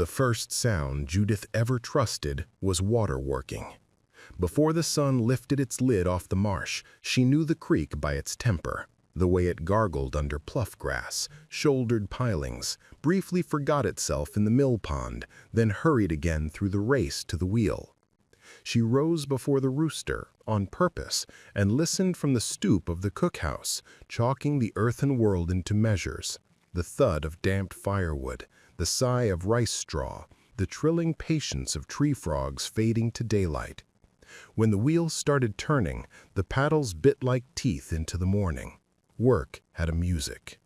The first sound Judith ever trusted was water working. Before the sun lifted its lid off the marsh, she knew the creek by its temper, the way it gargled under pluff grass, shouldered pilings, briefly forgot itself in the millpond, then hurried again through the race to the wheel. She rose before the rooster, on purpose, and listened from the stoop of the cookhouse, chalking the earthen world into measures, the thud of damped firewood, the sigh of rice straw, the trilling patience of tree frogs fading to daylight. When the wheels started turning, the paddles bit like teeth into the morning. Work had a music.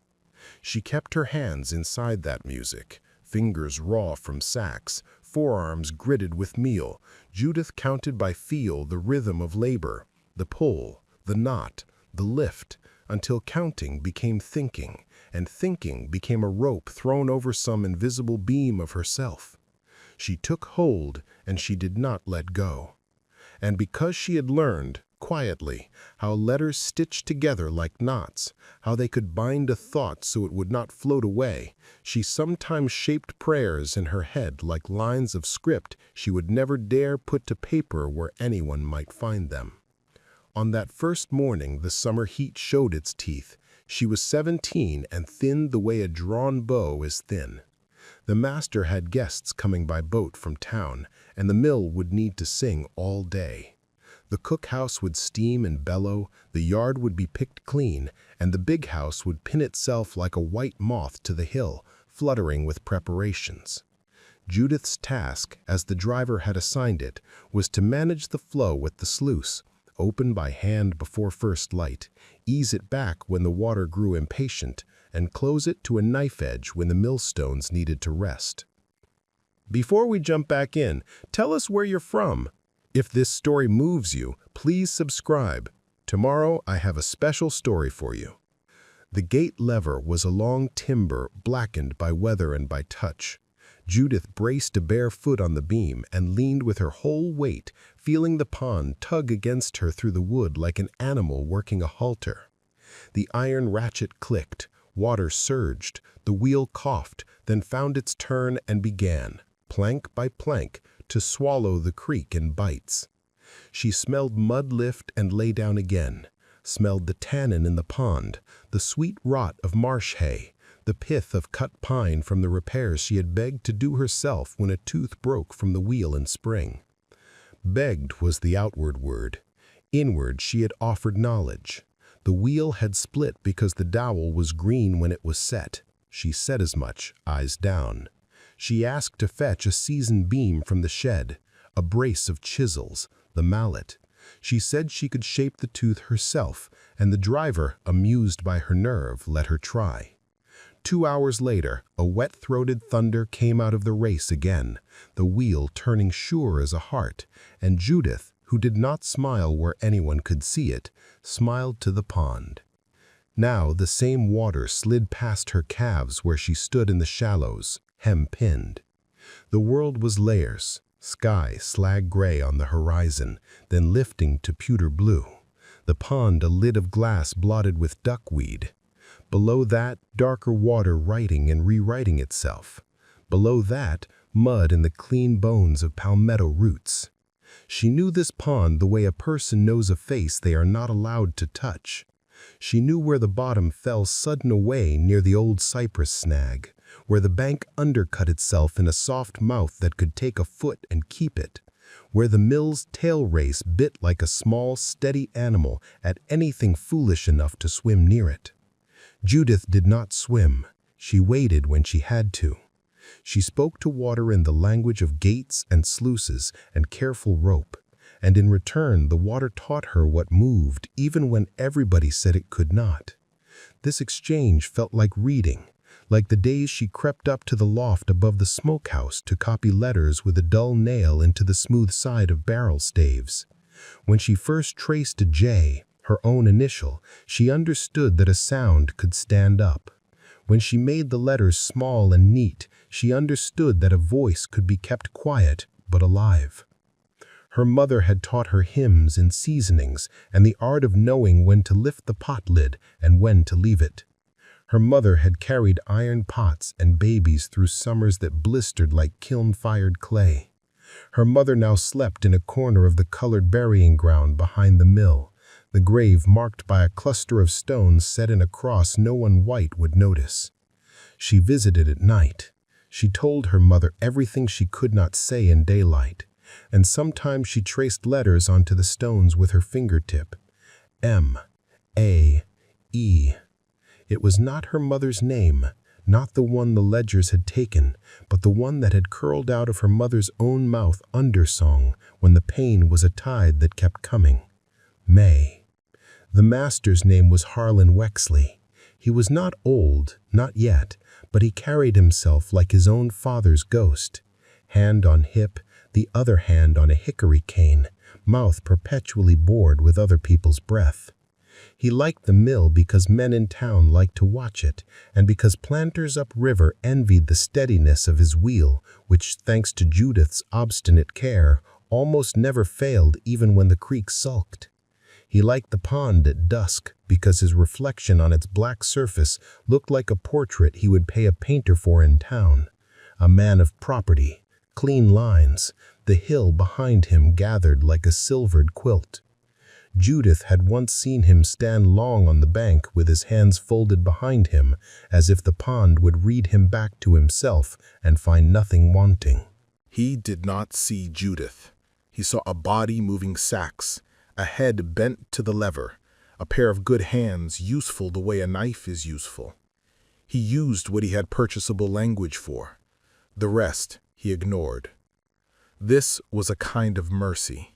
She kept her hands inside that music, fingers raw from sacks, forearms gritted with meal. Judith counted by feel the rhythm of labor, the pull, the knot, the lift, until counting became thinking, and thinking became a rope thrown over some invisible beam of herself. She took hold, and she did not let go. And because she had learned, quietly, how letters stitched together like knots, how they could bind a thought so it would not float away, she sometimes shaped prayers in her head like lines of script she would never dare put to paper where anyone might find them. On that first morning the summer heat showed its teeth. She was 17 and thin the way a drawn bow is thin. The master had guests coming by boat from town, and the mill would need to sing all day. The cookhouse would steam and bellow, the yard would be picked clean, and the big house would pin itself like a white moth to the hill, fluttering with preparations. Judith's task, as the driver had assigned it, was to manage the flow with the sluice, open by hand before first light, ease it back when the water grew impatient, and close it to a knife edge when the millstones needed to rest. Before we jump back in, tell us where you're from. If this story moves you, please subscribe. Tomorrow I have a special story for you. The gate lever was a long timber blackened by weather and by touch. Judith braced a bare foot on the beam and leaned with her whole weight, feeling the pond tug against her through the wood like an animal working a halter. The iron ratchet clicked, water surged, the wheel coughed, then found its turn and began, plank by plank, to swallow the creek in bites. She smelled mud lift and lay down again, smelled the tannin in the pond, the sweet rot of marsh hay, the pith of cut pine from the repairs she had begged to do herself when a tooth broke from the wheel in spring. Begged was the outward word. Inward she had offered knowledge. The wheel had split because the dowel was green when it was set. She said as much, eyes down. She asked to fetch a seasoned beam from the shed, a brace of chisels, the mallet. She said she could shape the tooth herself, and the driver, amused by her nerve, let her try. 2 hours later, a wet-throated thunder came out of the race again, the wheel turning sure as a heart, and Judith, who did not smile where anyone could see it, smiled to the pond. Now the same water slid past her calves where she stood in the shallows, hem-pinned. The world was layers, sky slag gray on the horizon, then lifting to pewter blue. The pond a lid of glass blotted with duckweed. Below that, darker water writing and rewriting itself. Below that, mud and the clean bones of palmetto roots. She knew this pond the way a person knows a face they are not allowed to touch. She knew where the bottom fell sudden away near the old cypress snag, where the bank undercut itself in a soft mouth that could take a foot and keep it, where the mill's tail race bit like a small, steady animal at anything foolish enough to swim near it. Judith did not swim. She waded when she had to. She spoke to water in the language of gates and sluices and careful rope, and in return the water taught her what moved even when everybody said it could not. This exchange felt like reading, like the days she crept up to the loft above the smokehouse to copy letters with a dull nail into the smooth side of barrel staves. When she first traced a J, her own initial, she understood that a sound could stand up. When she made the letters small and neat, she understood that a voice could be kept quiet but alive. Her mother had taught her hymns and seasonings and the art of knowing when to lift the pot lid and when to leave it. Her mother had carried iron pots and babies through summers that blistered like kiln-fired clay. Her mother now slept in a corner of the colored burying ground behind the mill, the grave marked by a cluster of stones set in a cross no one white would notice. She visited at night. She told her mother everything she could not say in daylight, and sometimes she traced letters onto the stones with her fingertip. M-A-E. It was not her mother's name, not the one the ledgers had taken, but the one that had curled out of her mother's own mouth undersong when the pain was a tide that kept coming. May. The master's name was Harlan Wexley. He was not old, not yet, but he carried himself like his own father's ghost, hand on hip, the other hand on a hickory cane, mouth perpetually bored with other people's breath. He liked the mill because men in town liked to watch it, and because planters upriver envied the steadiness of his wheel, which, thanks to Judith's obstinate care, almost never failed even when the creek sulked. He liked the pond at dusk because his reflection on its black surface looked like a portrait he would pay a painter for in town. A man of property, clean lines, the hill behind him gathered like a silvered quilt. Judith had once seen him stand long on the bank with his hands folded behind him, as if the pond would read him back to himself and find nothing wanting. He did not see Judith. He saw a body moving sacks, a head bent to the lever, a pair of good hands useful the way a knife is useful. He used what he had purchasable language for. The rest he ignored. This was a kind of mercy.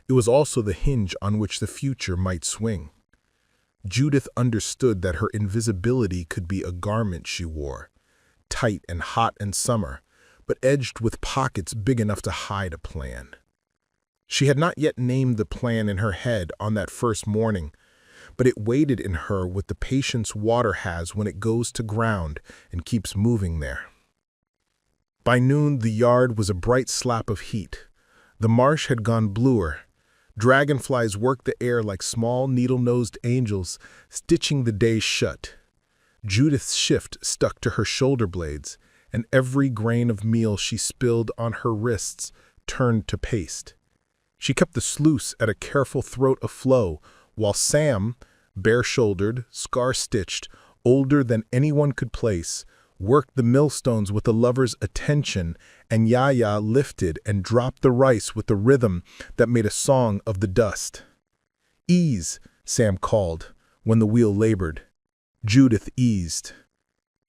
It was also the hinge on which the future might swing. Judith understood that her invisibility could be a garment she wore, tight and hot in summer, but edged with pockets big enough to hide a plan. She had not yet named the plan in her head on that first morning, but it waited in her with the patience water has when it goes to ground and keeps moving there. By noon, the yard was a bright slap of heat. The marsh had gone bluer. Dragonflies worked the air like small needle-nosed angels, stitching the day shut. Judith's shift stuck to her shoulder blades, and every grain of meal she spilled on her wrists turned to paste. She kept the sluice at a careful throat aflow, while Sam, bare-shouldered, scar-stitched, older than anyone could place, worked the millstones with the lover's attention, and Yaya lifted and dropped the rice with the rhythm that made a song of the dust. "Ease," Sam called, when the wheel labored. Judith eased.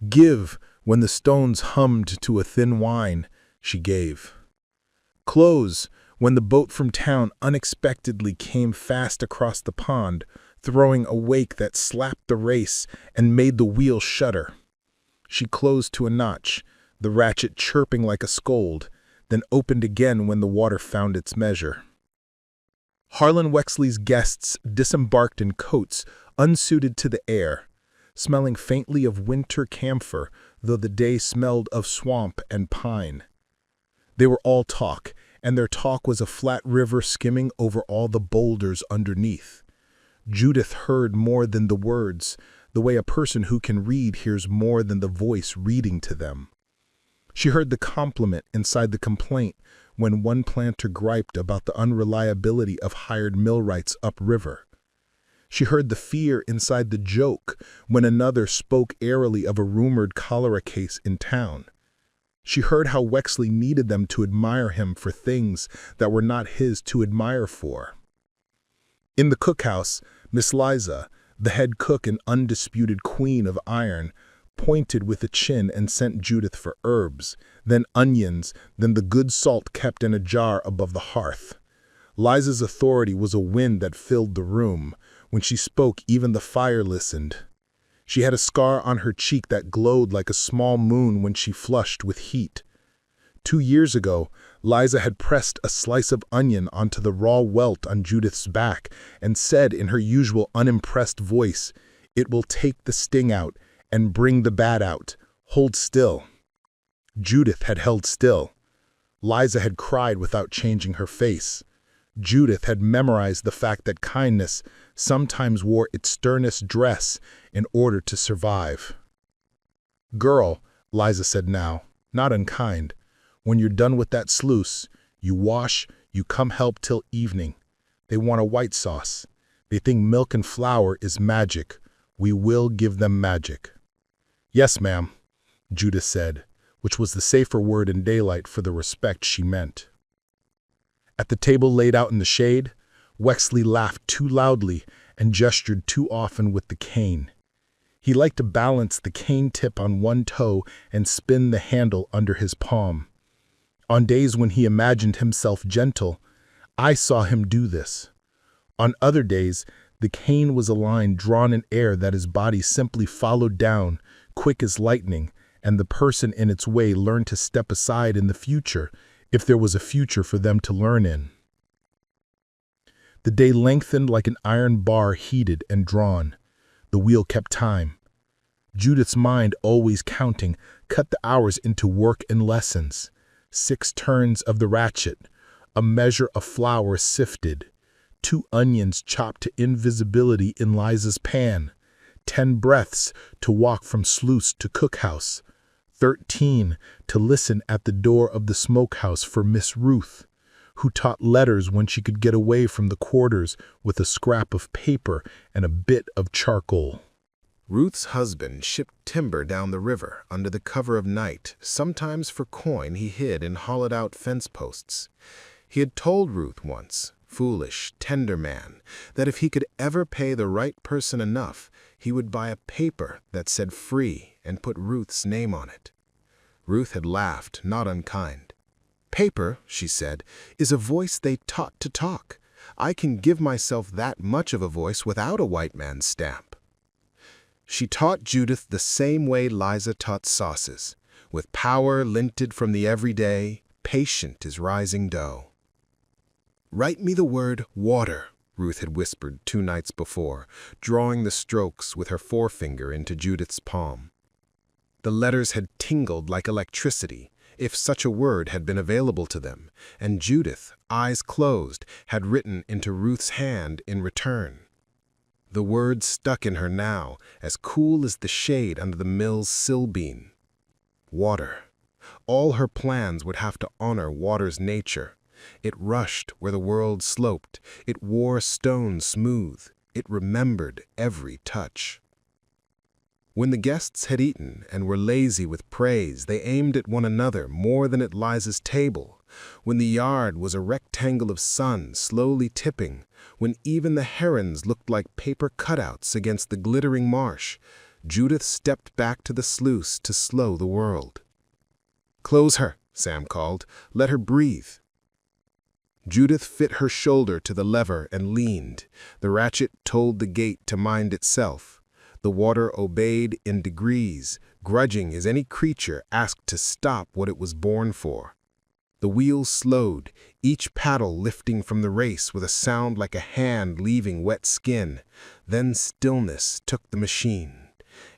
"Give," when the stones hummed to a thin whine, she gave. "Close," when the boat from town unexpectedly came fast across the pond, throwing a wake that slapped the race and made the wheel shudder. She closed to a notch, the ratchet chirping like a scold, then opened again when the water found its measure. Harlan Wexley's guests disembarked in coats unsuited to the air, smelling faintly of winter camphor, though the day smelled of swamp and pine. They were all talk, and their talk was a flat river skimming over all the boulders underneath. Judith heard more than the words, the way a person who can read hears more than the voice reading to them. She heard the compliment inside the complaint when one planter griped about the unreliability of hired millwrights upriver. She heard the fear inside the joke when another spoke airily of a rumored cholera case in town. She heard how Wexley needed them to admire him for things that were not his to admire for. In the cookhouse, Miss Liza, the head cook and undisputed queen of iron, pointed with a chin and sent Judith for herbs, then onions, then the good salt kept in a jar above the hearth. Liza's authority was a wind that filled the room. When she spoke, even the fire listened. She had a scar on her cheek that glowed like a small moon when she flushed with heat. 2 years ago, Liza had pressed a slice of onion onto the raw welt on Judith's back and said in her usual unimpressed voice, "It will take the sting out and bring the bad out. Hold still." Judith had held still. Liza had cried without changing her face. Judith had memorized the fact that kindness sometimes wore its sternest dress in order to survive. Girl, Liza said now, not unkind. When you're done with that sluice, you wash, you come help till evening. They want a white sauce. They think milk and flour is magic. We will give them magic. Yes, ma'am, Judith said, which was the safer word in daylight for the respect she meant. At the table laid out in the shade, Wexley laughed too loudly and gestured too often with the cane. He liked to balance the cane tip on one toe and spin the handle under his palm. On days when he imagined himself gentle, I saw him do this. On other days, the cane was a line drawn in air that his body simply followed down, quick as lightning, and the person in its way learned to step aside in the future, if there was a future for them to learn in. The day lengthened like an iron bar heated and drawn. The wheel kept time. Judith's mind, always counting, cut the hours into work and lessons. 6 turns of the ratchet, a measure of flour sifted, 2 onions chopped to invisibility in Liza's pan, 10 breaths to walk from sluice to cookhouse, 13 to listen at the door of the smokehouse for Miss Ruth, who taught letters when she could get away from the quarters with a scrap of paper and a bit of charcoal. Ruth's husband shipped timber down the river under the cover of night, sometimes for coin he hid in hollowed-out fence posts. He had told Ruth once, foolish, tender man, that if he could ever pay the right person enough, he would buy a paper that said free and put Ruth's name on it. Ruth had laughed, not unkind. Paper, she said, is a voice they taught to talk. I can give myself that much of a voice without a white man's stamp. She taught Judith the same way Liza taught sauces, with power linted from the everyday, patient as rising dough. Write me the word water, Ruth had whispered 2 nights before, drawing the strokes with her forefinger into Judith's palm. The letters had tingled like electricity, if such a word had been available to them, and Judith, eyes closed, had written into Ruth's hand in return. The word stuck in her now, as cool as the shade under the mill's sill beam. Water. All her plans would have to honor water's nature. It rushed where the world sloped. It wore stones smooth. It remembered every touch. When the guests had eaten and were lazy with praise, they aimed at one another more than at Liza's table. When the yard was a rectangle of sun slowly tipping, when even the herons looked like paper cutouts against the glittering marsh, Judith stepped back to the sluice to slow the world. "Close her," Sam called. "Let her breathe." Judith fit her shoulder to the lever and leaned. The ratchet told the gate to mind itself. The water obeyed in degrees, grudging as any creature asked to stop what it was born for. The wheels slowed, each paddle lifting from the race with a sound like a hand leaving wet skin. Then stillness took the machine,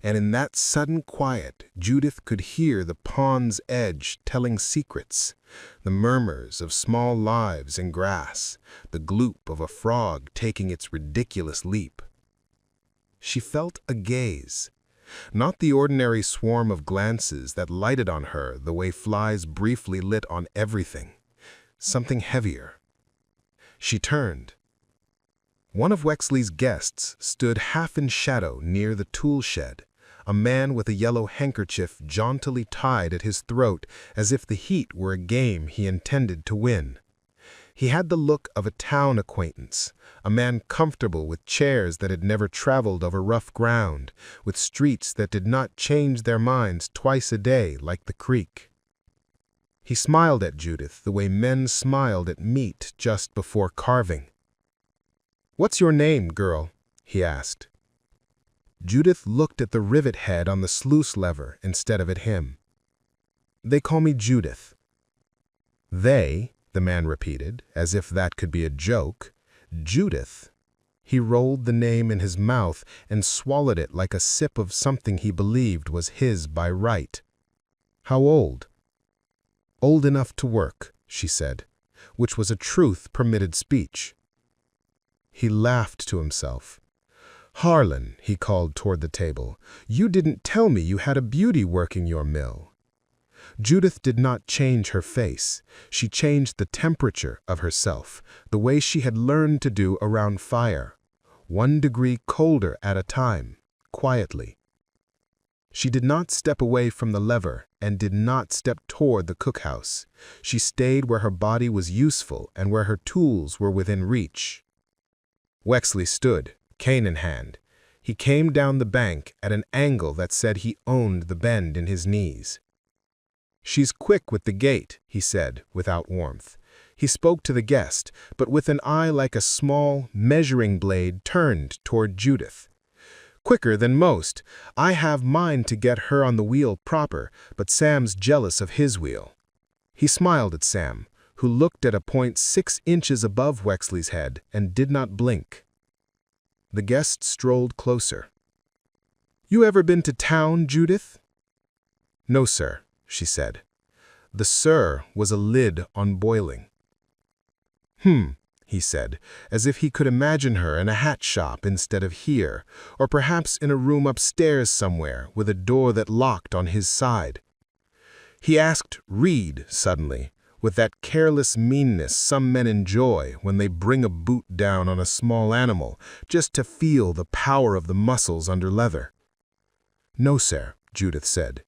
and in that sudden quiet, Judith could hear the pond's edge telling secrets, the murmurs of small lives in grass, the gloop of a frog taking its ridiculous leap. She felt a gaze, not the ordinary swarm of glances that lighted on her the way flies briefly lit on everything, something heavier. She turned. One of Wexley's guests stood half in shadow near the tool shed, a man with a yellow handkerchief jauntily tied at his throat as if the heat were a game he intended to win. He had the look of a town acquaintance, a man comfortable with chairs that had never traveled over rough ground, with streets that did not change their minds twice a day like the creek. He smiled at Judith the way men smiled at meat just before carving. "What's your name, girl?" he asked. Judith looked at the rivet head on the sluice lever instead of at him. "They call me Judith." "They," the man repeated, as if that could be a joke. "Judith." He rolled the name in his mouth and swallowed it like a sip of something he believed was his by right. "How old?" "Old enough to work," she said, which was a truth-permitted speech. He laughed to himself. "Harlan," he called toward the table, "you didn't tell me you had a beauty working your mill." Judith did not change her face. She changed the temperature of herself, the way she had learned to do around fire, 1 degree colder at a time, quietly. She did not step away from the lever and did not step toward the cookhouse. She stayed where her body was useful and where her tools were within reach. Wexley stood, cane in hand. He came down the bank at an angle that said he owned the bend in his knees. "She's quick with the gait," he said, without warmth. He spoke to the guest, but with an eye like a small, measuring blade turned toward Judith. "Quicker than most. I have mine to get her on the wheel proper, but Sam's jealous of his wheel." He smiled at Sam, who looked at a point 6 inches above Wexley's head and did not blink. The guest strolled closer. "You ever been to town, Judith?" "No, sir," she said. The "sir" was a lid on boiling. He said, as if he could imagine her in a hat shop instead of here, or perhaps in a room upstairs somewhere with a door that locked on his side. He asked Reed suddenly, with that careless meanness some men enjoy when they bring a boot down on a small animal just to feel the power of the muscles under leather. "No, sir," Judith said,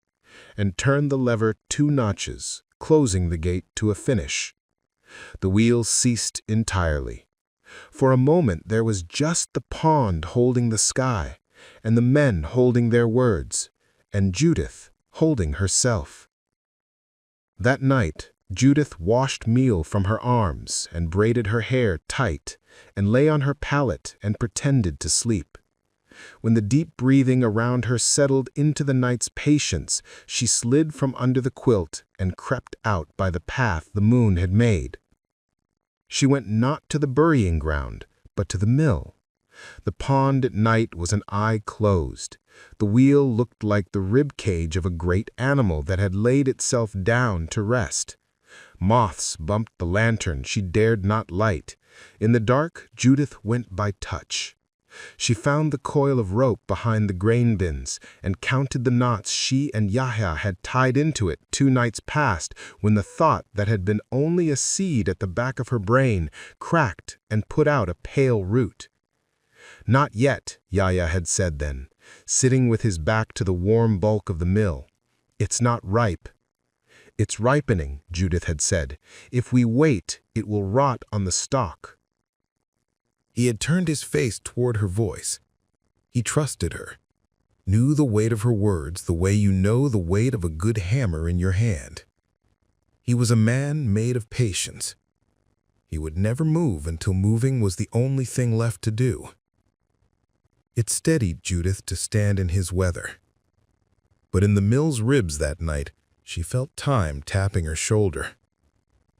and turned the lever 2 notches, closing the gate to a finish. The wheel ceased entirely. For a moment there was just the pond holding the sky, and the men holding their words, and Judith holding herself. That night, Judith washed meal from her arms and braided her hair tight and lay on her pallet and pretended to sleep. When the deep breathing around her settled into the night's patience, she slid from under the quilt and crept out by the path the moon had made. She went not to the burying ground, but to the mill. The pond at night was an eye closed. The wheel looked like the rib cage of a great animal that had laid itself down to rest. Moths bumped the lantern she dared not light. In the dark, Judith went by touch. She found the coil of rope behind the grain bins and counted the knots she and Yahya had tied into it 2 nights past, when the thought that had been only a seed at the back of her brain cracked and put out a pale root. "Not yet," Yahya had said then, sitting with his back to the warm bulk of the mill. "It's not ripe." "It's ripening," Judith had said. "If we wait, it will rot on the stalk." He had turned his face toward her voice. He trusted her, knew the weight of her words the way you know the weight of a good hammer in your hand. He was a man made of patience. He would never move until moving was the only thing left to do. It steadied Judith to stand in his weather. But in the mill's ribs that night, she felt time tapping her shoulder.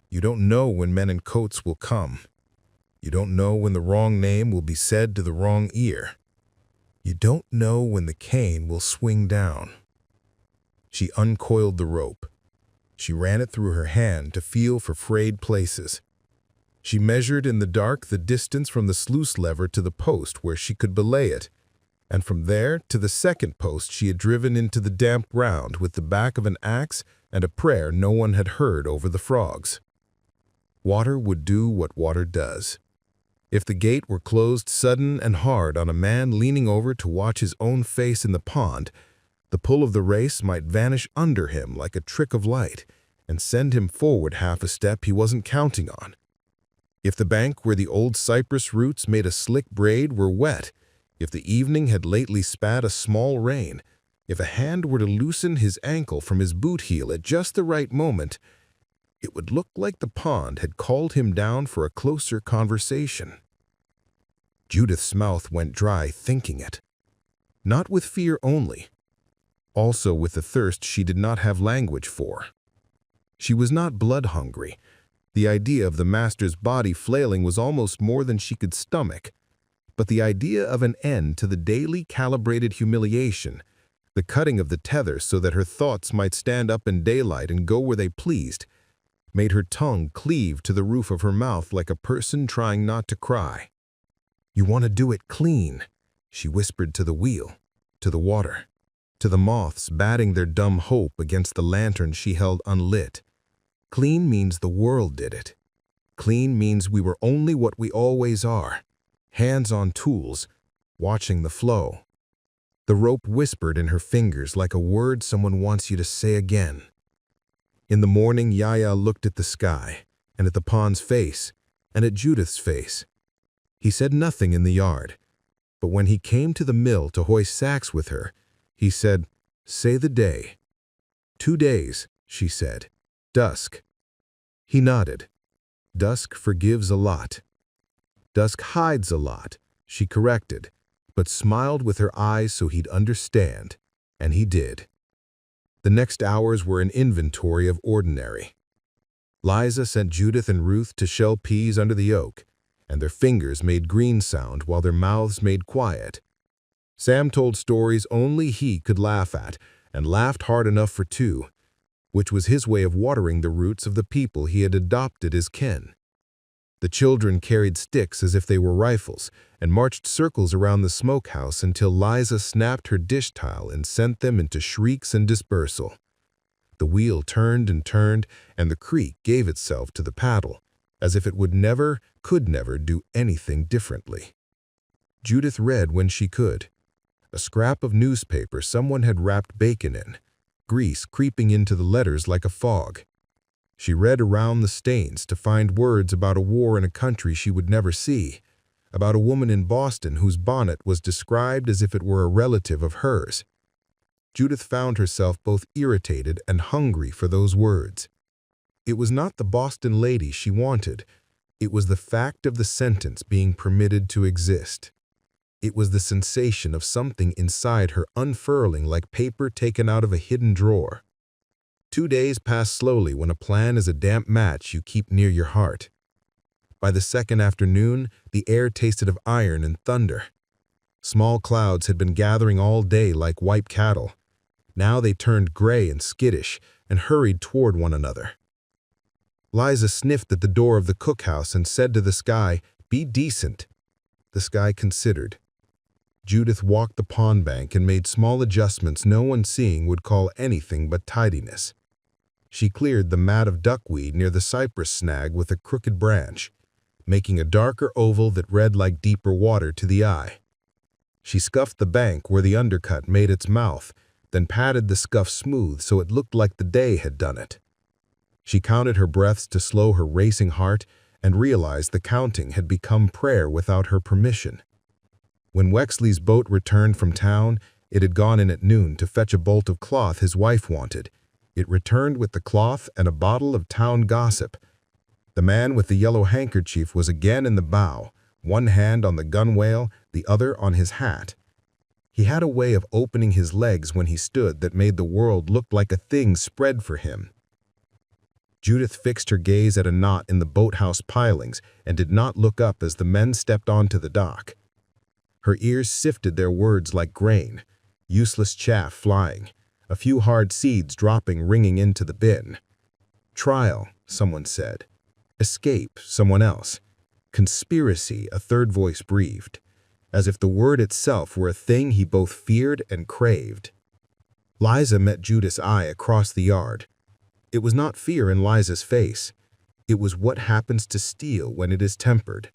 You don't know when men in coats will come. You don't know when the wrong name will be said to the wrong ear. You don't know when the cane will swing down. She uncoiled the rope. She ran it through her hand to feel for frayed places. She measured in the dark the distance from the sluice lever to the post where she could belay it, and from there to the second post she had driven into the damp ground with the back of an axe and a prayer no one had heard over the frogs. Water would do what water does. If the gate were closed sudden and hard on a man leaning over to watch his own face in the pond, the pull of the race might vanish under him like a trick of light and send him forward half a step he wasn't counting on. If the bank where the old cypress roots made a slick braid were wet, if the evening had lately spat a small rain, if a hand were to loosen his ankle from his boot heel at just the right moment, it would look like the pond had called him down for a closer conversation. Judith's mouth went dry thinking it. Not with fear only, also with the thirst she did not have language for. She was not blood-hungry. The idea of the master's body flailing was almost more than she could stomach. But the idea of an end to the daily calibrated humiliation, the cutting of the tether so that her thoughts might stand up in daylight and go where they pleased, made her tongue cleave to the roof of her mouth like a person trying not to cry. "You want to do it clean," She whispered to the wheel, to the water, to the moths batting their dumb hope against the lantern she held unlit. Clean means the world did it. Clean means we were only what we always are, hands on tools, watching the flow. The rope whispered in her fingers like a word someone wants you to say again. In the morning, Yaya looked at the sky, and at the pond's face, and at Judith's face. He said nothing in the yard, but when he came to the mill to hoist sacks with her, he said, "Say the day." 2 days, she said. Dusk. He nodded. Dusk forgives a lot. Dusk hides a lot, she corrected, but smiled with her eyes so he'd understand, and he did. The next hours were an inventory of ordinary. Liza sent Judith and Ruth to shell peas under the oak, and their fingers made green sound while their mouths made quiet. Sam told stories only he could laugh at, and laughed hard enough for two, which was his way of watering the roots of the people he had adopted as kin. The children carried sticks as if they were rifles, and marched circles around the smokehouse until Liza snapped her dish tile and sent them into shrieks and dispersal. The wheel turned and turned, and the creek gave itself to the paddle, as if it could never do anything differently. Judith read when she could. A scrap of newspaper someone had wrapped bacon in, grease creeping into the letters like a fog. She read around the stains to find words about a war in a country she would never see, about a woman in Boston whose bonnet was described as if it were a relative of hers. Judith found herself both irritated and hungry for those words. It was not the Boston lady she wanted. It was the fact of the sentence being permitted to exist. It was the sensation of something inside her unfurling like paper taken out of a hidden drawer. 2 days passed slowly when a plan is a damp match you keep near your heart. By the second afternoon, the air tasted of iron and thunder. Small clouds had been gathering all day like white cattle. Now they turned gray and skittish and hurried toward one another. Liza sniffed at the door of the cookhouse and said to the sky, "Be decent." The sky considered. Judith walked the pond bank and made small adjustments no one seeing would call anything but tidiness. She cleared the mat of duckweed near the cypress snag with a crooked branch, making a darker oval that read like deeper water to the eye. She scuffed the bank where the undercut made its mouth, then patted the scuff smooth so it looked like the day had done it. She counted her breaths to slow her racing heart and realized the counting had become prayer without her permission. When Wexley's boat returned from town, it had gone in at noon to fetch a bolt of cloth his wife wanted. It returned with the cloth and a bottle of town gossip. The man with the yellow handkerchief was again in the bow, one hand on the gunwale, the other on his hat. He had a way of opening his legs when he stood that made the world look like a thing spread for him. Judith fixed her gaze at a knot in the boathouse pilings and did not look up as the men stepped onto the dock. Her ears sifted their words like grain, useless chaff flying, a few hard seeds dropping ringing into the bin. Trial, someone said. Escape, someone else. Conspiracy, a third voice breathed, as if the word itself were a thing he both feared and craved. Liza met Judith's eye across the yard. It was not fear in Liza's face. It was what happens to steel when it is tempered,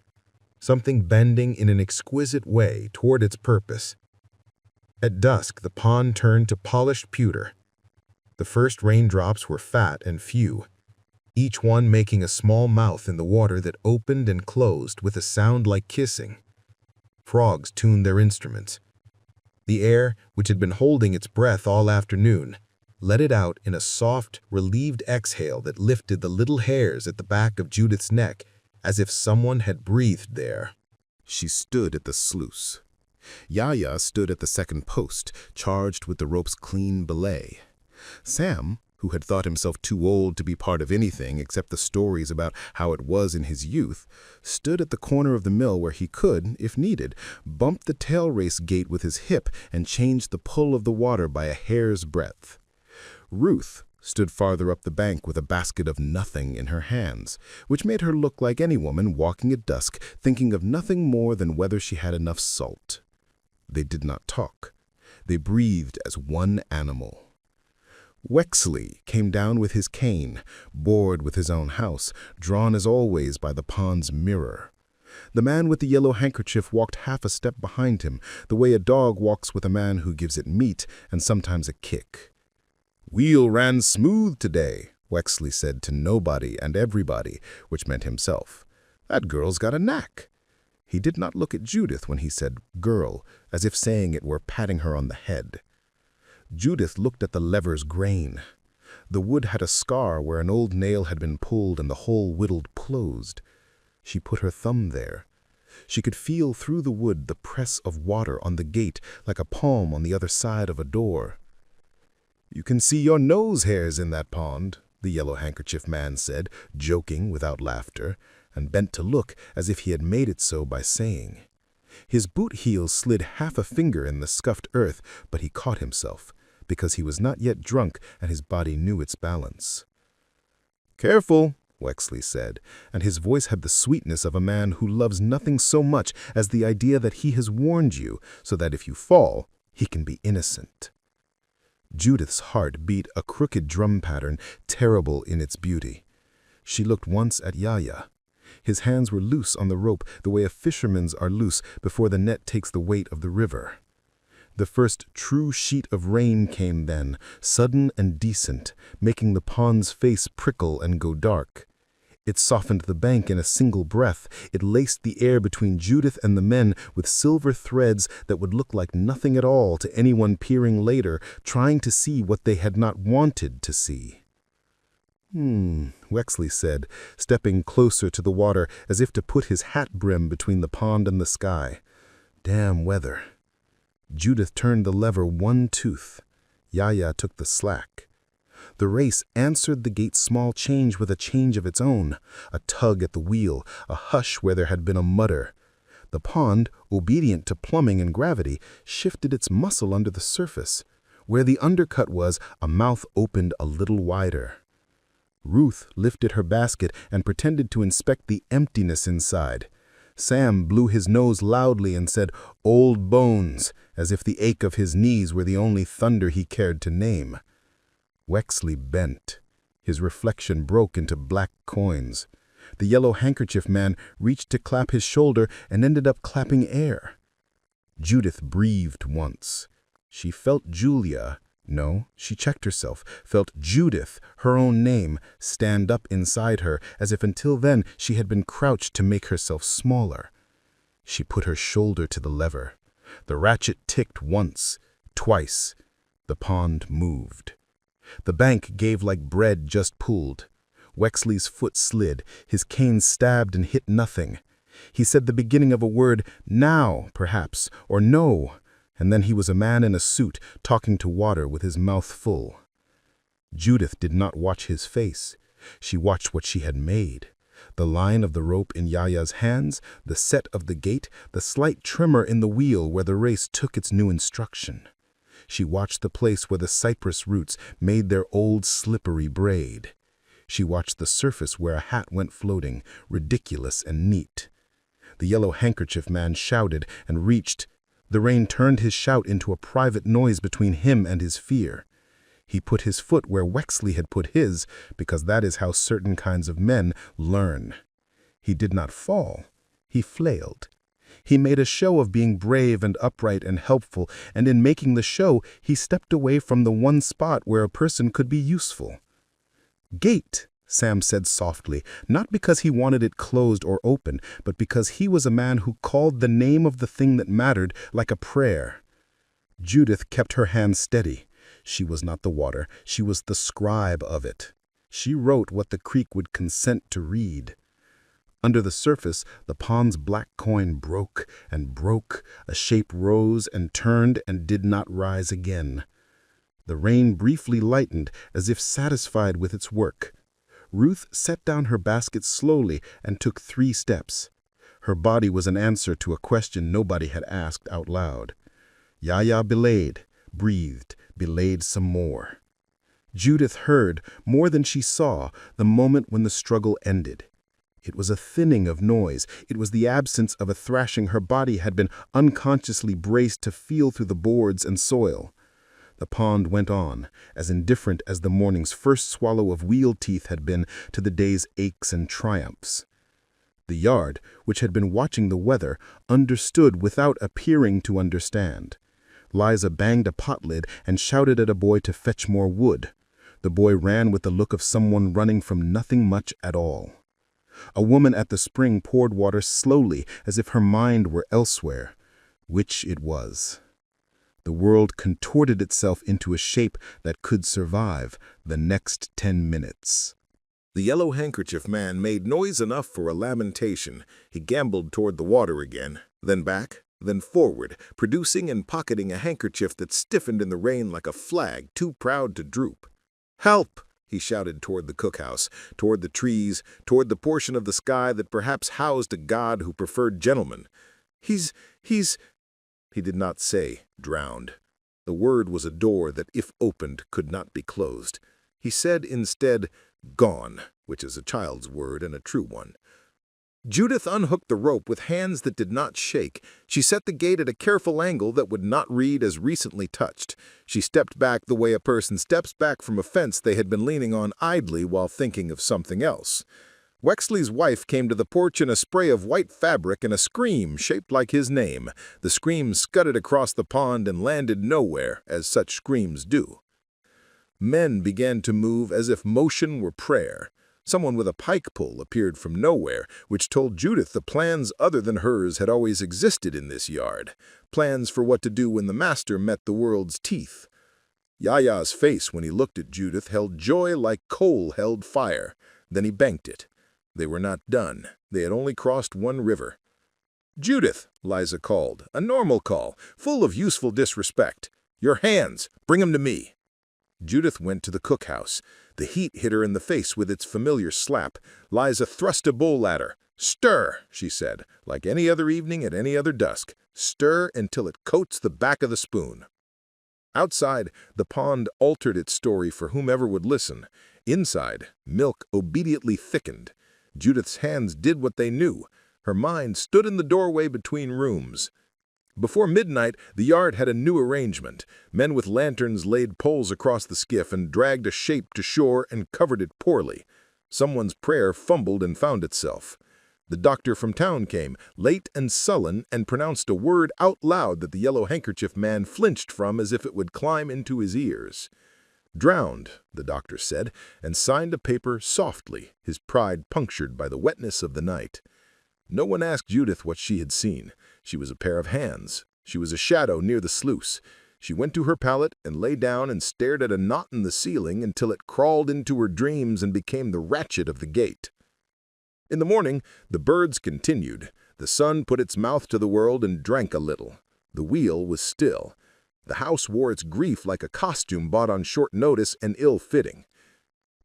something bending in an exquisite way toward its purpose. At dusk, the pond turned to polished pewter. The first raindrops were fat and few, each one making a small mouth in the water that opened and closed with a sound like kissing. Frogs tuned their instruments. The air, which had been holding its breath all afternoon, let it out in a soft, relieved exhale that lifted the little hairs at the back of Judith's neck as if someone had breathed there. She stood at the sluice. Yaya stood at the second post, charged with the rope's clean belay. Sam, who had thought himself too old to be part of anything except the stories about how it was in his youth, stood at the corner of the mill where he could, if needed, bump the tail race gate with his hip and change the pull of the water by a hair's breadth. Ruth stood farther up the bank with a basket of nothing in her hands, which made her look like any woman walking at dusk thinking of nothing more than whether she had enough salt. They did not talk. They breathed as one animal. Wexley came down with his cane, bored with his own house, drawn as always by the pond's mirror. The man with the yellow handkerchief walked half a step behind him, the way a dog walks with a man who gives it meat and sometimes a kick. "Wheel ran smooth today," Wexley said to nobody and everybody, which meant himself. "That girl's got a knack." He did not look at Judith when he said "girl," as if saying it were patting her on the head. Judith looked at the lever's grain. The wood had a scar where an old nail had been pulled and the hole whittled closed. She put her thumb there. She could feel through the wood the press of water on the gate like a palm on the other side of a door. "You can see your nose hairs in that pond," the yellow handkerchief man said, joking without laughter, and bent to look as if he had made it so by saying. His boot heel slid half a finger in the scuffed earth, but he caught himself, because he was not yet drunk and his body knew its balance. "Careful," Wexley said, and his voice had the sweetness of a man who loves nothing so much as the idea that he has warned you, so that if you fall, he can be innocent. Judith's heart beat a crooked drum pattern, terrible in its beauty. She looked once at Yaya. His hands were loose on the rope, the way a fisherman's are loose before the net takes the weight of the river. The first true sheet of rain came then, sudden and decent, making the pond's face prickle and go dark. It softened the bank in a single breath. It laced the air between Judith and the men with silver threads that would look like nothing at all to anyone peering later, trying to see what they had not wanted to see. Wexley said, stepping closer to the water as if to put his hat brim between the pond and the sky. "Damn weather." Judith turned the lever one tooth. Yaya took the slack. The race answered the gate's small change with a change of its own, a tug at the wheel, a hush where there had been a mutter. The pond, obedient to plumbing and gravity, shifted its muscle under the surface. Where the undercut was, a mouth opened a little wider. Ruth lifted her basket and pretended to inspect the emptiness inside. Sam blew his nose loudly and said, "Old bones," as if the ache of his knees were the only thunder he cared to name. Wexley bent. His reflection broke into black coins. The yellow handkerchief man reached to clap his shoulder and ended up clapping air. Judith breathed once. She felt Julia, no, she checked herself, felt Judith, her own name, stand up inside her, as if until then she had been crouched to make herself smaller. She put her shoulder to the lever. The ratchet ticked once, twice. The pond moved. The bank gave like bread just pulled. Wexley's foot slid, his cane stabbed and hit nothing. He said the beginning of a word, now, perhaps, or no, and then he was a man in a suit, talking to water with his mouth full. Judith did not watch his face. She watched what she had made. The line of the rope in Yaya's hands, the set of the gate, the slight tremor in the wheel where the race took its new instruction. She watched the place where the cypress roots made their old slippery braid. She watched the surface where a hat went floating, ridiculous and neat. The yellow handkerchief man shouted and reached. The rain turned his shout into a private noise between him and his fear. He put his foot where Wexley had put his, because that is how certain kinds of men learn. He did not fall. He flailed. He made a show of being brave and upright and helpful, and in making the show, he stepped away from the one spot where a person could be useful. "Gate," Sam said softly, not because he wanted it closed or open, but because he was a man who called the name of the thing that mattered like a prayer. Judith kept her hand steady. She was not the water, she was the scribe of it. She wrote what the creek would consent to read. Under the surface, the pond's black coin broke and broke, a shape rose and turned and did not rise again. The rain briefly lightened, as if satisfied with its work. Ruth set down her basket slowly and took 3 steps. Her body was an answer to a question nobody had asked out loud. Yaya belayed, breathed, belayed some more. Judith heard, more than she saw, the moment when the struggle ended. It was a thinning of noise. It was the absence of a thrashing her body had been unconsciously braced to feel through the boards and soil. The pond went on, as indifferent as the morning's first swallow of wheel teeth had been to the day's aches and triumphs. The yard, which had been watching the weather, understood without appearing to understand. Liza banged a pot lid and shouted at a boy to fetch more wood. The boy ran with the look of someone running from nothing much at all. A woman at the spring poured water slowly as if her mind were elsewhere, which it was. The world contorted itself into a shape that could survive the next 10 minutes. The Yellow Handkerchief Man made noise enough for a lamentation. He gambled toward the water again, then back, then forward, producing and pocketing a handkerchief that stiffened in the rain like a flag too proud to droop. "Help!" he shouted toward the cookhouse, toward the trees, toward the portion of the sky that perhaps housed a god who preferred gentlemen. He's... He did not say drowned. The word was a door that, if opened, could not be closed. He said instead, gone, which is a child's word and a true one. Judith unhooked the rope with hands that did not shake. She set the gate at a careful angle that would not read as recently touched. She stepped back the way a person steps back from a fence they had been leaning on idly while thinking of something else. Wexley's wife came to the porch in a spray of white fabric and a scream shaped like his name. The scream scudded across the pond and landed nowhere, as such screams do. Men began to move as if motion were prayer. Someone with a pike pole appeared from nowhere, which told Judith the plans other than hers had always existed in this yard. Plans for what to do when the master met the world's teeth. Yaya's face when he looked at Judith held joy like coal held fire. Then he banked it. They were not done. They had only crossed one river. "Judith," Liza called, a normal call, full of useful disrespect. "Your hands! Bring 'em to me!" Judith went to the cookhouse. The heat hit her in the face with its familiar slap. Liza thrust a bowl at her. "Stir," she said, like any other evening at any other dusk. "Stir until it coats the back of the spoon." Outside, the pond altered its story for whomever would listen. Inside, milk obediently thickened. Judith's hands did what they knew. Her mind stood in the doorway between rooms. Before midnight, the yard had a new arrangement. Men with lanterns laid poles across the skiff and dragged a shape to shore and covered it poorly. Someone's prayer fumbled and found itself. The doctor from town came, late and sullen, and pronounced a word out loud that the Yellow Handkerchief Man flinched from as if it would climb into his ears. "Drowned," the doctor said, and signed a paper softly, his pride punctured by the wetness of the night. No one asked Judith what she had seen. She was a pair of hands. She was a shadow near the sluice. She went to her pallet and lay down and stared at a knot in the ceiling until it crawled into her dreams and became the ratchet of the gate. In the morning, the birds continued. The sun put its mouth to the world and drank a little. The wheel was still. The house wore its grief like a costume bought on short notice and ill-fitting.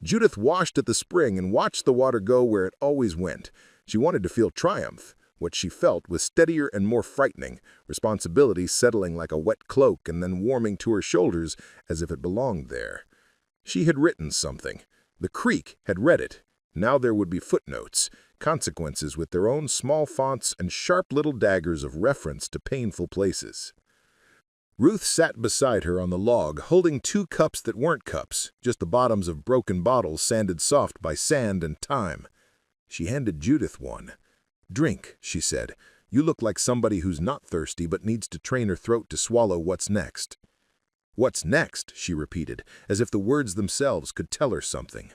Judith washed at the spring and watched the water go where it always went. She wanted to feel triumph. What she felt was steadier and more frightening, responsibility settling like a wet cloak and then warming to her shoulders as if it belonged there. She had written something. The creek had read it. Now there would be footnotes, consequences with their own small fonts and sharp little daggers of reference to painful places. Ruth sat beside her on the log, holding 2 cups that weren't cups, just the bottoms of broken bottles sanded soft by sand and time. She handed Judith one. "Drink," she said. "You look like somebody who's not thirsty but needs to train her throat to swallow what's next." "What's next?" she repeated, as if the words themselves could tell her something.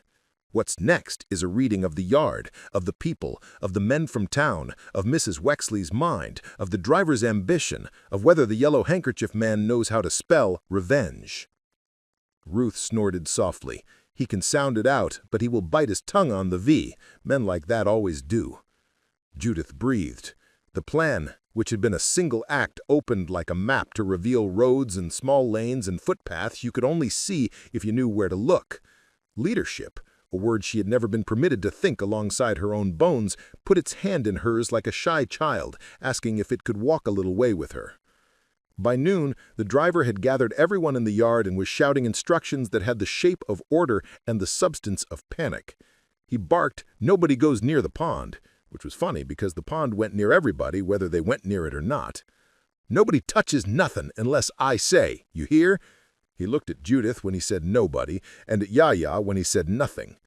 What's next is a reading of the yard, of the people, of the men from town, of Mrs. Wexley's mind, of the driver's ambition, of whether the Yellow Handkerchief Man knows how to spell revenge. Ruth snorted softly. "He can sound it out, but he will bite his tongue on the V. Men like that always do." Judith breathed. The plan, which had been a single act, opened like a map to reveal roads and small lanes and footpaths you could only see if you knew where to look. Leadership, a word she had never been permitted to think alongside her own bones, put its hand in hers like a shy child, asking if it could walk a little way with her. By noon, the driver had gathered everyone in the yard and was shouting instructions that had the shape of order and the substance of panic. He barked, "Nobody goes near the pond," which was funny because the pond went near everybody, whether they went near it or not. "Nobody touches nothing unless I say, you hear?" He looked at Judith when he said nobody, and at Yaya when he said nothing.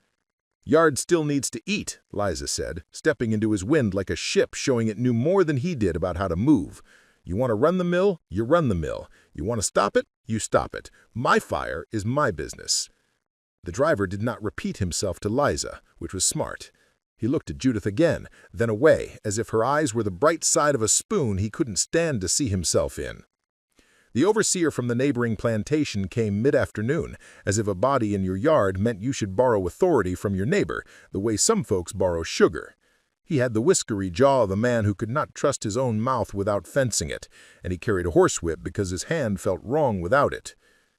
"Yard still needs to eat," Liza said, stepping into his wind like a ship, showing it knew more than he did about how to move. "You want to run the mill? You run the mill. You want to stop it? You stop it. My fire is my business." The driver did not repeat himself to Liza, which was smart. He looked at Judith again, then away, as if her eyes were the bright side of a spoon he couldn't stand to see himself in. The overseer from the neighboring plantation came mid-afternoon, as if a body in your yard meant you should borrow authority from your neighbor, the way some folks borrow sugar. He had the whiskery jaw of a man who could not trust his own mouth without fencing it, and he carried a horsewhip because his hand felt wrong without it.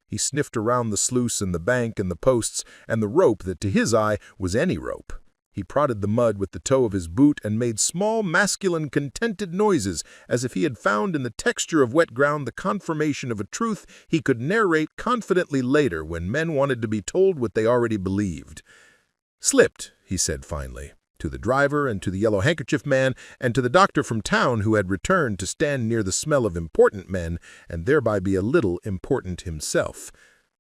He sniffed around the sluice and the bank and the posts and the rope that to his eye was any rope. He prodded the mud with the toe of his boot and made small, masculine, contented noises as if he had found in the texture of wet ground the confirmation of a truth he could narrate confidently later when men wanted to be told what they already believed. "Slipped," he said finally, to the driver and to the yellow handkerchief man and to the doctor from town who had returned to stand near the smell of important men and thereby be a little important himself.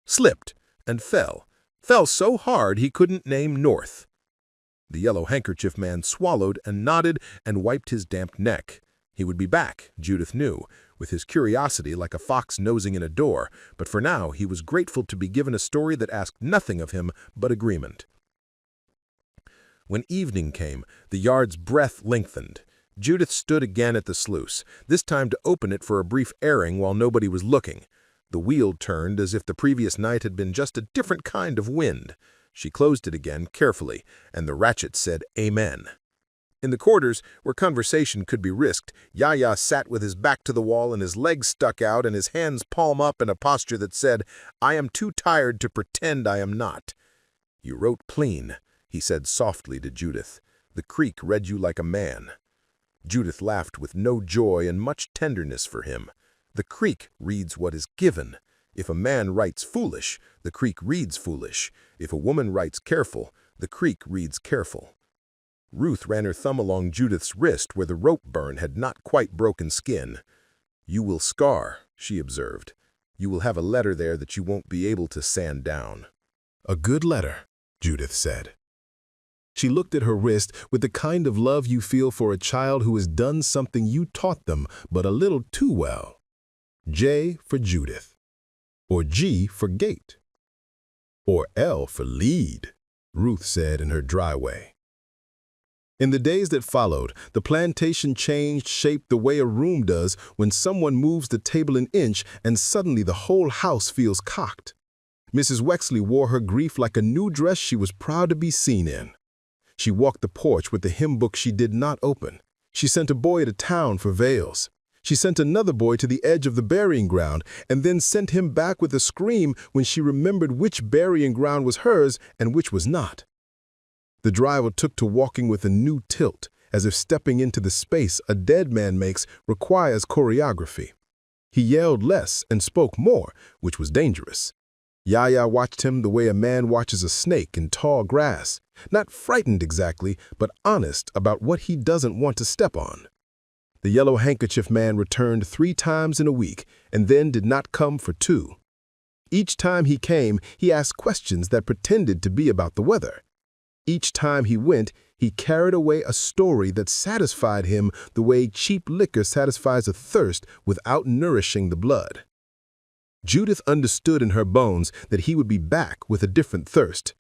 "Slipped and fell. Fell so hard he couldn't name north." The yellow handkerchief man swallowed and nodded and wiped his damp neck. He would be back, Judith knew, with his curiosity like a fox nosing in a door, but for now he was grateful to be given a story that asked nothing of him but agreement. When evening came, the yard's breath lengthened. Judith stood again at the sluice, this time to open it for a brief airing while nobody was looking. The wheel turned as if the previous night had been just a different kind of wind. She closed it again carefully, and the ratchet said amen. In the quarters, where conversation could be risked, Yaya sat with his back to the wall and his legs stuck out and his hands palm up in a posture that said, "I am too tired to pretend I am not." "You wrote clean," he said softly to Judith. "The creek read you like a man." Judith laughed with no joy and much tenderness for him. The creek reads what is given. If a man writes foolish, the creek reads foolish. If a woman writes careful, the creek reads careful. Ruth ran her thumb along Judith's wrist where the rope burn had not quite broken skin. "You will scar," she observed. "You will have a letter there that you won't be able to sand down." "A good letter," Judith said. She looked at her wrist with the kind of love you feel for a child who has done something you taught them but a little too well. J for Judith. Or G for gate. Or L for lead, Ruth said in her dry way. In the days that followed, the plantation changed shape the way a room does when someone moves the table an inch and suddenly the whole house feels cocked. Mrs. Wexley wore her grief like a new dress she was proud to be seen in. She walked the porch with the hymn book she did not open. She sent a boy to town for veils. She sent another boy to the edge of the burying ground and then sent him back with a scream when she remembered which burying ground was hers and which was not. The driver took to walking with a new tilt, as if stepping into the space a dead man makes requires choreography. He yelled less and spoke more, which was dangerous. Yaya watched him the way a man watches a snake in tall grass, not frightened exactly, but honest about what he doesn't want to step on. The yellow handkerchief man returned 3 times in a week and then did not come for 2. Each time he came, he asked questions that pretended to be about the weather. Each time he went, he carried away a story that satisfied him the way cheap liquor satisfies a thirst without nourishing the blood. Judith understood in her bones that he would be back with a different thirst.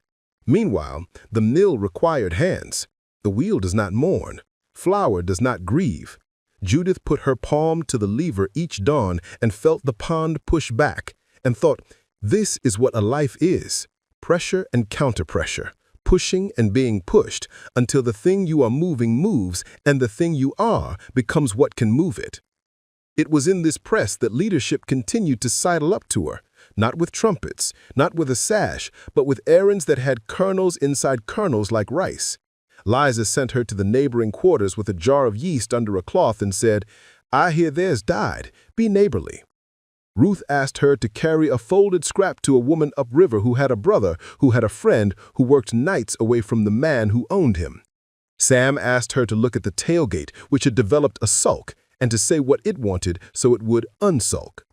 Meanwhile, the mill required hands. The wheel does not mourn. Flour does not grieve. Judith put her palm to the lever each dawn and felt the pond push back and thought, this is what a life is, pressure and counterpressure, pushing and being pushed until the thing you are moving moves and the thing you are becomes what can move it. It was in this press that leadership continued to sidle up to her, not with trumpets, not with a sash, but with errands that had kernels inside kernels like rice. Liza sent her to the neighboring quarters with a jar of yeast under a cloth and said, I hear theirs died. Be neighborly. Ruth asked her to carry a folded scrap to a woman upriver who had a brother who had a friend who worked nights away from the man who owned him. Sam asked her to look at the tailgate, which had developed a sulk, and to say what it wanted so it would unsulk.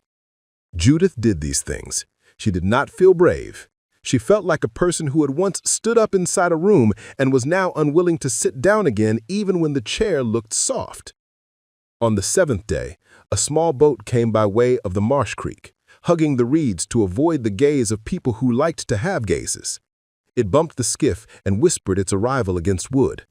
Judith did these things. She did not feel brave. She felt like a person who had once stood up inside a room and was now unwilling to sit down again even when the chair looked soft. On the seventh day, a small boat came by way of the marsh creek, hugging the reeds to avoid the gaze of people who liked to have gazes. It bumped the skiff and whispered its arrival against wood.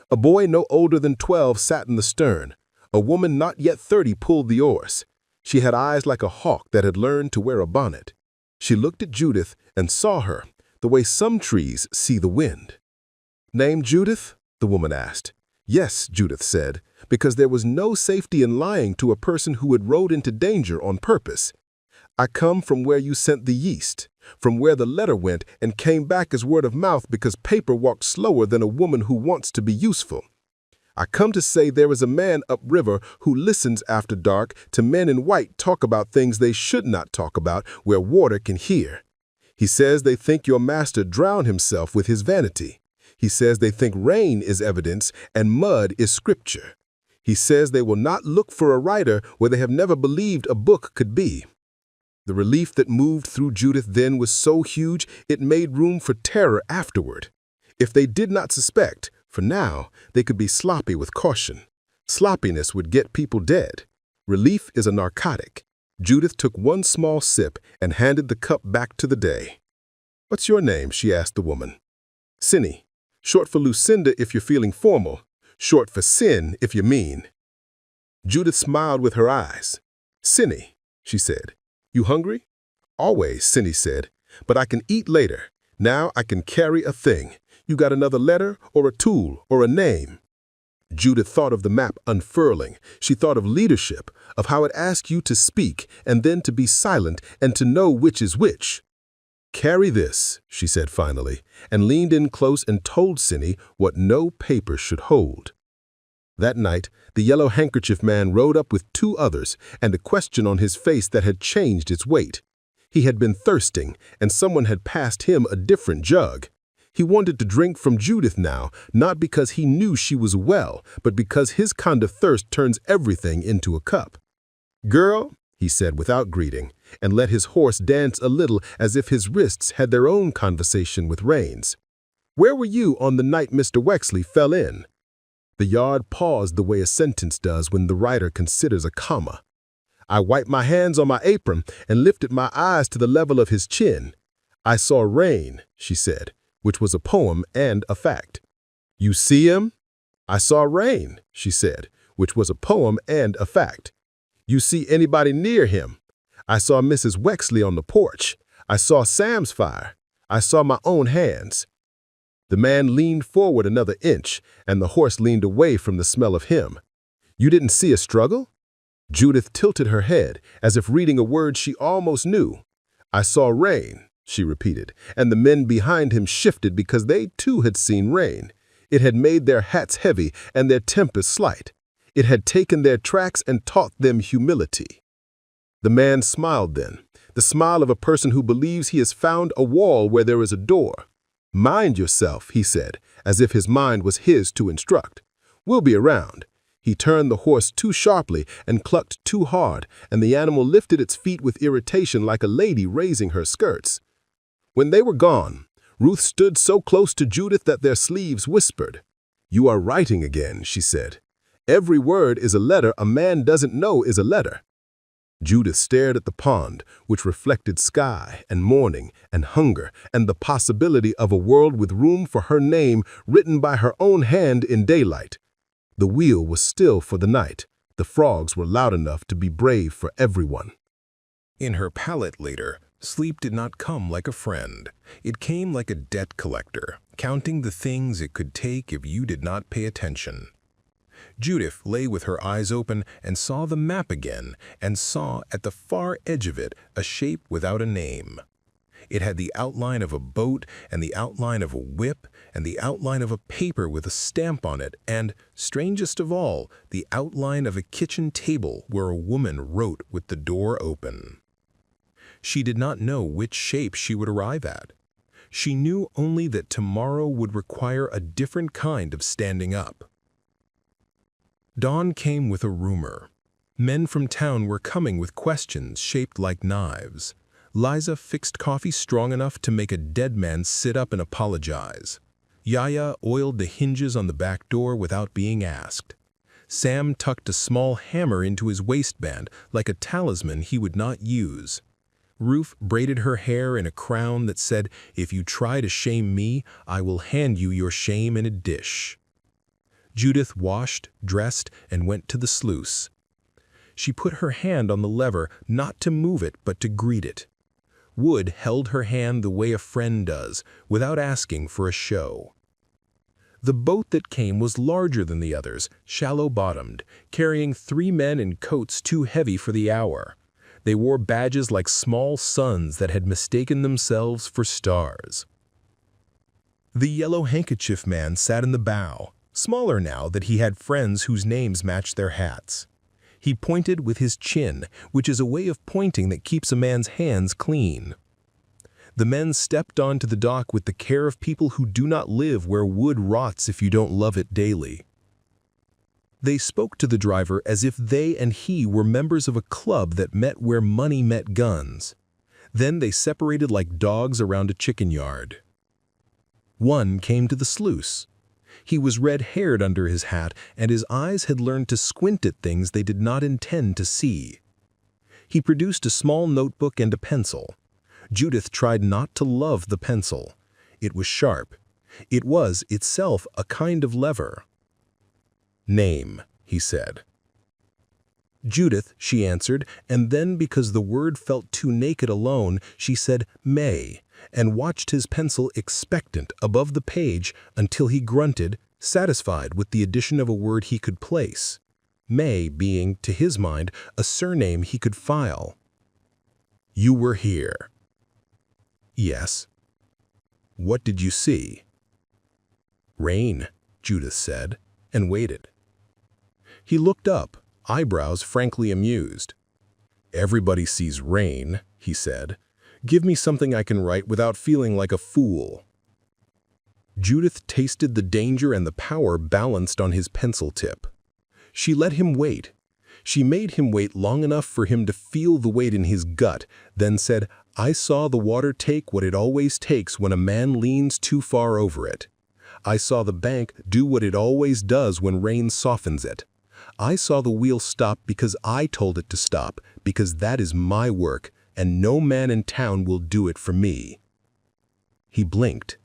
A boy no older than 12 sat in the stern. A woman not yet 30 pulled the oars. She had eyes like a hawk that had learned to wear a bonnet. She looked at Judith and saw her, the way some trees see the wind. "Name Judith?" the woman asked. "Yes," Judith said, because there was no safety in lying to a person who had rode into danger on purpose. "I come from where you sent the yeast, from where the letter went and came back as word of mouth because paper walked slower than a woman who wants to be useful. I come to say there is a man upriver who listens after dark to men in white talk about things they should not talk about where water can hear. He says they think your master drowned himself with his vanity. He says they think rain is evidence and mud is scripture. He says they will not look for a writer where they have never believed a book could be." The relief that moved through Judith then was so huge it made room for terror afterward. If they did not suspect, for now, they could be sloppy with caution. Sloppiness would get people dead. Relief is a narcotic. Judith took one small sip and handed the cup back to the day. "What's your name?" she asked the woman. "Cindy. Short for Lucinda if you're feeling formal. Short for Sin if you're mean." Judith smiled with her eyes. "Cindy," she said. "You hungry?" "Always," Cindy said. "But I can eat later. Now I can carry a thing. You got another letter or a tool or a name?" Judith thought of the map unfurling. She thought of leadership, of how it asks you to speak and then to be silent and to know which is which. "Carry this," she said finally, and leaned in close and told Cindy what no paper should hold. That night, the yellow handkerchief man rode up with 2 others and a question on his face that had changed its weight. He had been thirsting, and someone had passed him a different jug. He wanted to drink from Judith now, not because he knew she was well, but because his kind of thirst turns everything into a cup. "Girl," he said without greeting, and let his horse dance a little as if his wrists had their own conversation with reins. "Where were you on the night Mr. Wexley fell in?" The yard paused the way a sentence does when the writer considers a comma. "I wiped my hands on my apron and lifted my eyes to the level of his chin. I saw rain," she said, which was a poem and a fact. "You see him?" "I saw rain," she said, which was a poem and a fact. "You see anybody near him?" "I saw Mrs. Wexley on the porch. I saw Sam's fire. I saw my own hands." The man leaned forward another inch, and the horse leaned away from the smell of him. "You didn't see a struggle?" Judith tilted her head, as if reading a word she almost knew. "I saw rain," she repeated, and the men behind him shifted because they too had seen rain. It had made their hats heavy and their tempers slight. It had taken their tracks and taught them humility. The man smiled then, the smile of a person who believes he has found a wall where there is a door. "Mind yourself," he said, as if his mind was his to instruct. "We'll be around." He turned the horse too sharply and clucked too hard, and the animal lifted its feet with irritation like a lady raising her skirts. When they were gone, Ruth stood so close to Judith that their sleeves whispered. "You are writing again," she said. "Every word is a letter a man doesn't know is a letter." Judith stared at the pond, which reflected sky and morning and hunger and the possibility of a world with room for her name written by her own hand in daylight. The wheel was still for the night. The frogs were loud enough to be brave for everyone. In her palate later, sleep did not come like a friend. It came like a debt collector, counting the things it could take if you did not pay attention. Judith lay with her eyes open and saw the map again, and saw at the far edge of it a shape without a name. It had the outline of a boat, and the outline of a whip, and the outline of a paper with a stamp on it, and, strangest of all, the outline of a kitchen table where a woman wrote with the door open. She did not know which shape she would arrive at. She knew only that tomorrow would require a different kind of standing up. Dawn came with a rumor. Men from town were coming with questions shaped like knives. Liza fixed coffee strong enough to make a dead man sit up and apologize. Yaya oiled the hinges on the back door without being asked. Sam tucked a small hammer into his waistband like a talisman he would not use. Ruth braided her hair in a crown that said, "If you try to shame me, I will hand you your shame in a dish." Judith washed, dressed, and went to the sluice. She put her hand on the lever, not to move it, but to greet it. Wood held her hand the way a friend does, without asking for a show. The boat that came was larger than the others, shallow-bottomed, carrying 3 men in coats too heavy for the hour. They wore badges like small suns that had mistaken themselves for stars. The yellow handkerchief man sat in the bow, smaller now that he had friends whose names matched their hats. He pointed with his chin, which is a way of pointing that keeps a man's hands clean. The men stepped onto the dock with the care of people who do not live where wood rots if you don't love it daily. They spoke to the driver as if they and he were members of a club that met where money met guns. Then they separated like dogs around a chicken yard. One came to the sluice. He was red-haired under his hat, and his eyes had learned to squint at things they did not intend to see. He produced a small notebook and a pencil. Judith tried not to love the pencil. It was sharp. It was, itself, a kind of lever. "Name," he said. "Judith," she answered, and then, because the word felt too naked alone, she said "May," and watched his pencil expectant above the page until he grunted, satisfied with the addition of a word he could place. May being, to his mind, a surname he could file. "You were here." "Yes." "What did you see?" "Rain," Judith said, and waited. He looked up, eyebrows frankly amused. "Everybody sees rain," he said. "Give me something I can write without feeling like a fool." Judith tasted the danger and the power balanced on his pencil tip. She let him wait. She made him wait long enough for him to feel the weight in his gut, then said, "I saw the water take what it always takes when a man leans too far over it. I saw the bank do what it always does when rain softens it. I saw the wheel stop because I told it to stop, because that is my work, and no man in town will do it for me." He blinked.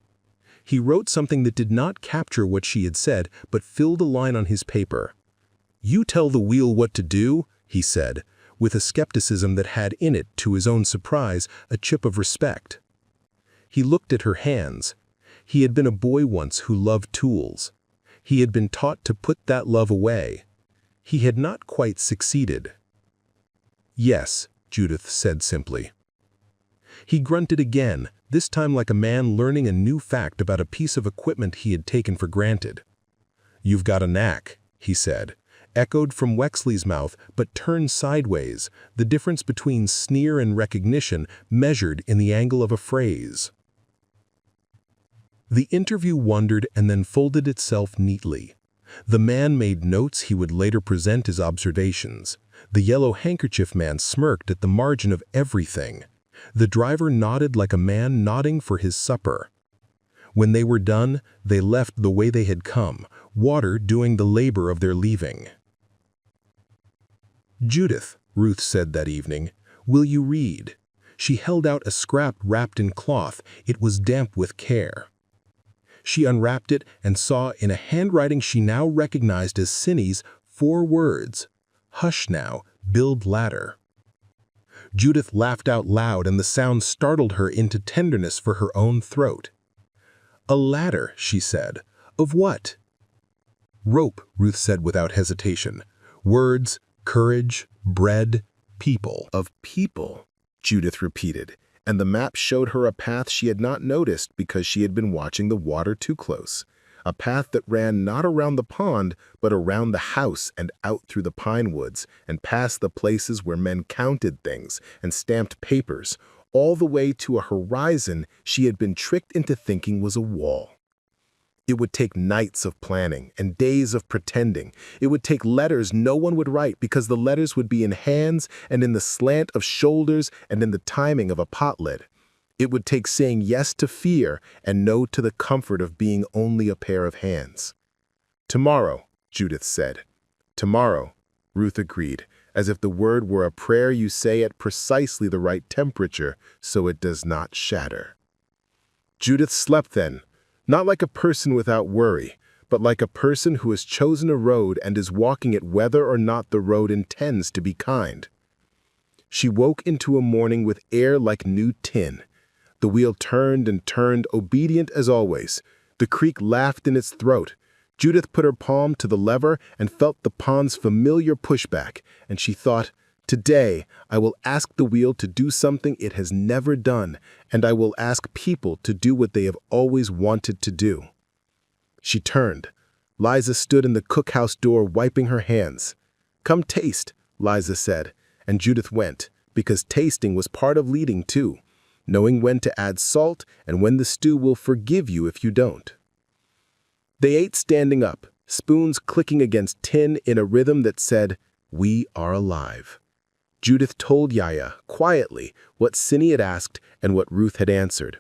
He wrote something that did not capture what she had said, but filled a line on his paper. "You tell the wheel what to do," he said, with a skepticism that had in it, to his own surprise, a chip of respect. He looked at her hands. He had been a boy once who loved tools. He had been taught to put that love away. He had not quite succeeded. "Yes," Judith said simply. He grunted again, this time like a man learning a new fact about a piece of equipment he had taken for granted. "You've got a knack," he said, echoed from Wexley's mouth but turned sideways, the difference between sneer and recognition measured in the angle of a phrase. The interview wandered and then folded itself neatly. The man made notes he would later present as observations. The yellow handkerchief man smirked at the margin of everything. The driver nodded like a man nodding for his supper. When they were done, they left the way they had come, water doing the labor of their leaving. "Judith," Ruth said that evening, "will you read?" She held out a scrap wrapped in cloth. It was damp with care. She unwrapped it and saw in a handwriting she now recognized as Cindy's 4 words, "Hush now, build ladder." Judith laughed out loud and the sound startled her into tenderness for her own throat. "A ladder," she said. "Of what?" "Rope," Ruth said without hesitation. "Words, courage, bread, people." "Of people," Judith repeated, and the map showed her a path she had not noticed because she had been watching the water too close. a path that ran not around the pond, but around the house and out through the pine woods and past the places where men counted things and stamped papers, all the way to a horizon she had been tricked into thinking was a wall. It would take nights of planning and days of pretending. It would take letters no one would write because the letters would be in hands and in the slant of shoulders and in the timing of a pot lid. It would take saying yes to fear and no to the comfort of being only a pair of hands. "Tomorrow," Judith said. "Tomorrow," Ruth agreed, as if the word were a prayer you say at precisely the right temperature so it does not shatter. Judith slept then, not like a person without worry, but like a person who has chosen a road and is walking it whether or not the road intends to be kind. She woke into a morning with air like new tin. The wheel turned and turned, obedient as always. The creek laughed in its throat. Judith put her palm to the lever and felt the pond's familiar pushback, and she thought, "Today, I will ask the wheel to do something it has never done, and I will ask people to do what they have always wanted to do." She turned. Liza stood in the cookhouse door wiping her hands. "Come taste," Liza said, and Judith went, because tasting was part of leading too, knowing when to add salt and when the stew will forgive you if you don't. They ate standing up, spoons clicking against tin in a rhythm that said, "We are alive." Judith told Yaya, quietly, what Cindy had asked and what Ruth had answered.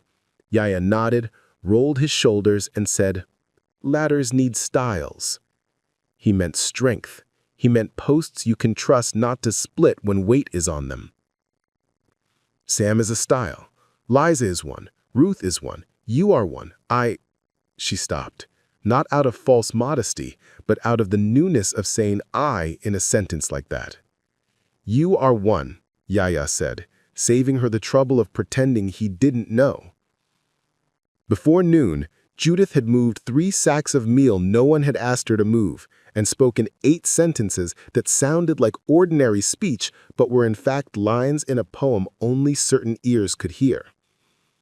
Yaya nodded, rolled his shoulders, and said, "Ladders need stiles." He meant strength. He meant posts you can trust not to split when weight is on them. Sam is a stile. Liza is one. Ruth is one. You are one. She stopped, not out of false modesty, but out of the newness of saying "I" in a sentence like that. "You are one," Yaya said, saving her the trouble of pretending he didn't know. Before noon, Judith had moved 3 sacks of meal no one had asked her to move, and spoken 8 sentences that sounded like ordinary speech but were in fact lines in a poem only certain ears could hear.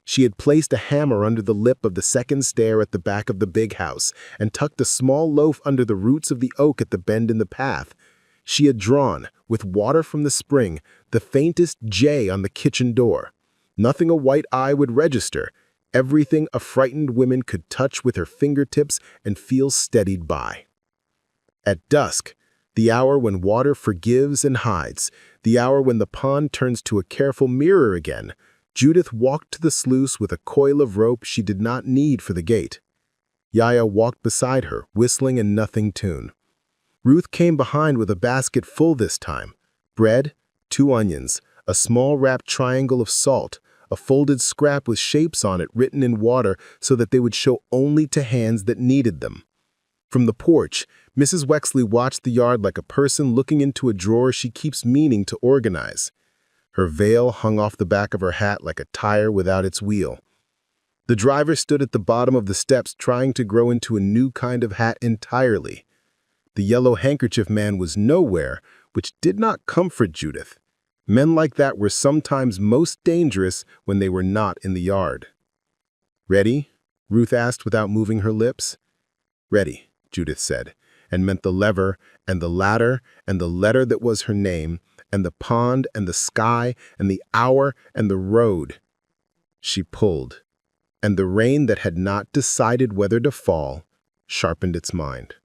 She had placed a hammer under the lip of the second stair at the back of the big house and tucked a small loaf under the roots of the oak at the bend in the path. She had drawn, with water from the spring, the faintest J on the kitchen door. Nothing a white eye would register, everything a frightened woman could touch with her fingertips and feel steadied by. At dusk, the hour when water forgives and hides, the hour when the pond turns to a careful mirror again, Judith walked to the sluice with a coil of rope she did not need for the gate. Yaya walked beside her, whistling a nothing tune. Ruth came behind with a basket full this time. Bread, 2 onions, a small wrapped triangle of salt, a folded scrap with shapes on it written in water so that they would show only to hands that needed them. From the porch, Mrs. Wexley watched the yard like a person looking into a drawer she keeps meaning to organize. Her veil hung off the back of her hat like a tire without its wheel. The driver stood at the bottom of the steps trying to grow into a new kind of hat entirely. The yellow handkerchief man was nowhere, which did not comfort Judith. Men like that were sometimes most dangerous when they were not in the yard. "Ready?" Ruth asked without moving her lips. "Ready," Judith said, and meant the lever and the ladder and the letter that was her name and the pond and the sky and the hour and the road. She pulled, and the rain that had not decided whether to fall sharpened its mind.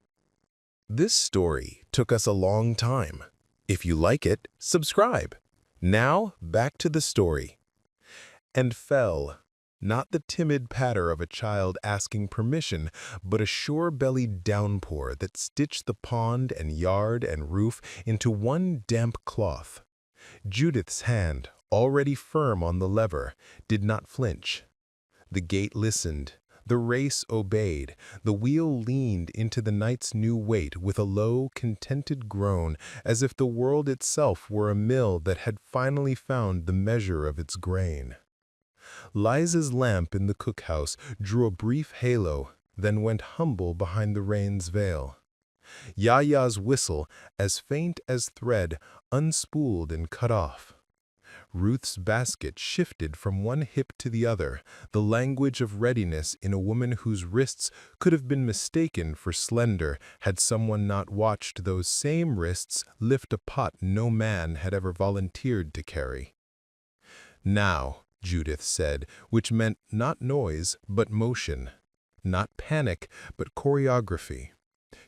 This story took us a long time. If you like it, subscribe. Now, back to the story. And fell, not the timid patter of a child asking permission, but a sure-bellied downpour that stitched the pond and yard and roof into one damp cloth. Judith's hand, already firm on the lever, did not flinch. The gate listened. The race obeyed. The wheel leaned into the night's new weight with a low, contented groan, as if the world itself were a mill that had finally found the measure of its grain. Liza's lamp in the cookhouse drew a brief halo, then went humble behind the rain's veil. Yaya's whistle, as faint as thread, unspooled and cut off. Ruth's basket shifted from one hip to the other, the language of readiness in a woman whose wrists could have been mistaken for slender had someone not watched those same wrists lift a pot no man had ever volunteered to carry. "Now," Judith said, which meant not noise, but motion. Not panic, but choreography.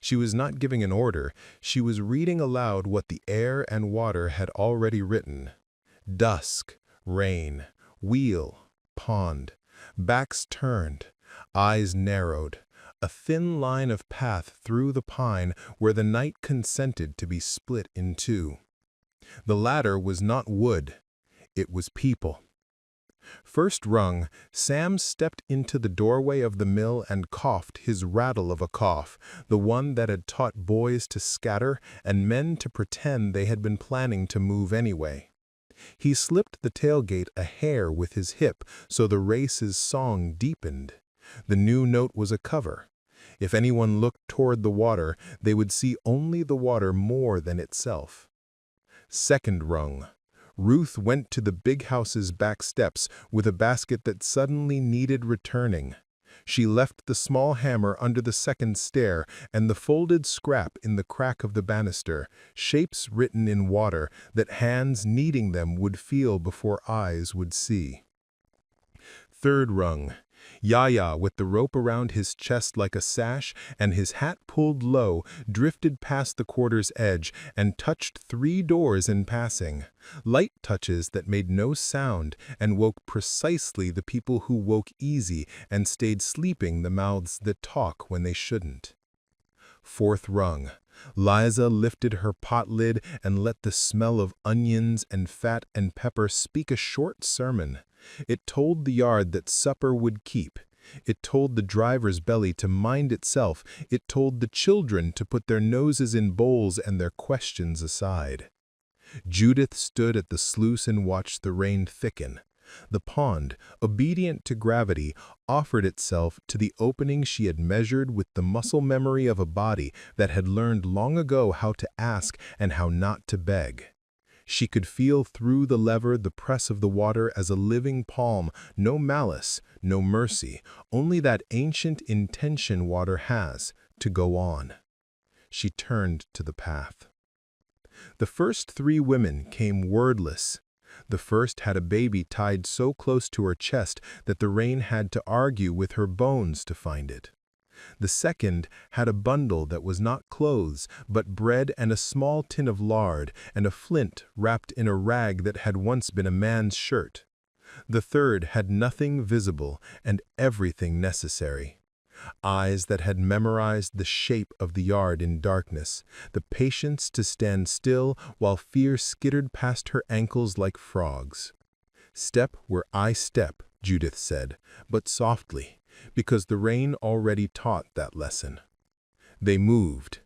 She was not giving an order, she was reading aloud what the air and water had already written. Dusk, rain, wheel, pond, backs turned, eyes narrowed, a thin line of path through the pine where the night consented to be split in two. The latter was not wood, it was people. First rung, Sam stepped into the doorway of the mill and coughed his rattle of a cough, the one that had taught boys to scatter and men to pretend they had been planning to move anyway. He slipped the tailgate a hair with his hip so the race's song deepened. The new note was a cover. If anyone looked toward the water, they would see only the water more than itself. Second rung. Ruth went to the big house's back steps with a basket that suddenly needed returning. She left the small hammer under the second stair and the folded scrap in the crack of the banister, shapes written in water that hands needing them would feel before eyes would see. Third rung. Yahya, with the rope around his chest like a sash and his hat pulled low, drifted past the quarter's edge and touched 3 doors in passing. Light touches that made no sound and woke precisely the people who woke easy and stayed sleeping the mouths that talk when they shouldn't. Fourth rung. Liza lifted her pot lid and let the smell of onions and fat and pepper speak a short sermon. It told the yard that supper would keep. It told the driver's belly to mind itself. It told the children to put their noses in bowls and their questions aside. Judith stood at the sluice and watched the rain thicken. The pond, obedient to gravity, offered itself to the opening she had measured with the muscle memory of a body that had learned long ago how to ask and how not to beg. She could feel through the lever the press of the water as a living palm, no malice, no mercy, only that ancient intention water has, to go on. She turned to the path. The first 3 women came wordless. The first had a baby tied so close to her chest that the rain had to argue with her bones to find it. The second had a bundle that was not clothes, but bread and a small tin of lard and a flint wrapped in a rag that had once been a man's shirt. The third had nothing visible and everything necessary. Eyes that had memorized the shape of the yard in darkness, the patience to stand still while fear skittered past her ankles like frogs. Step where I step, Judith said, but softly, because the rain already taught that lesson. They moved.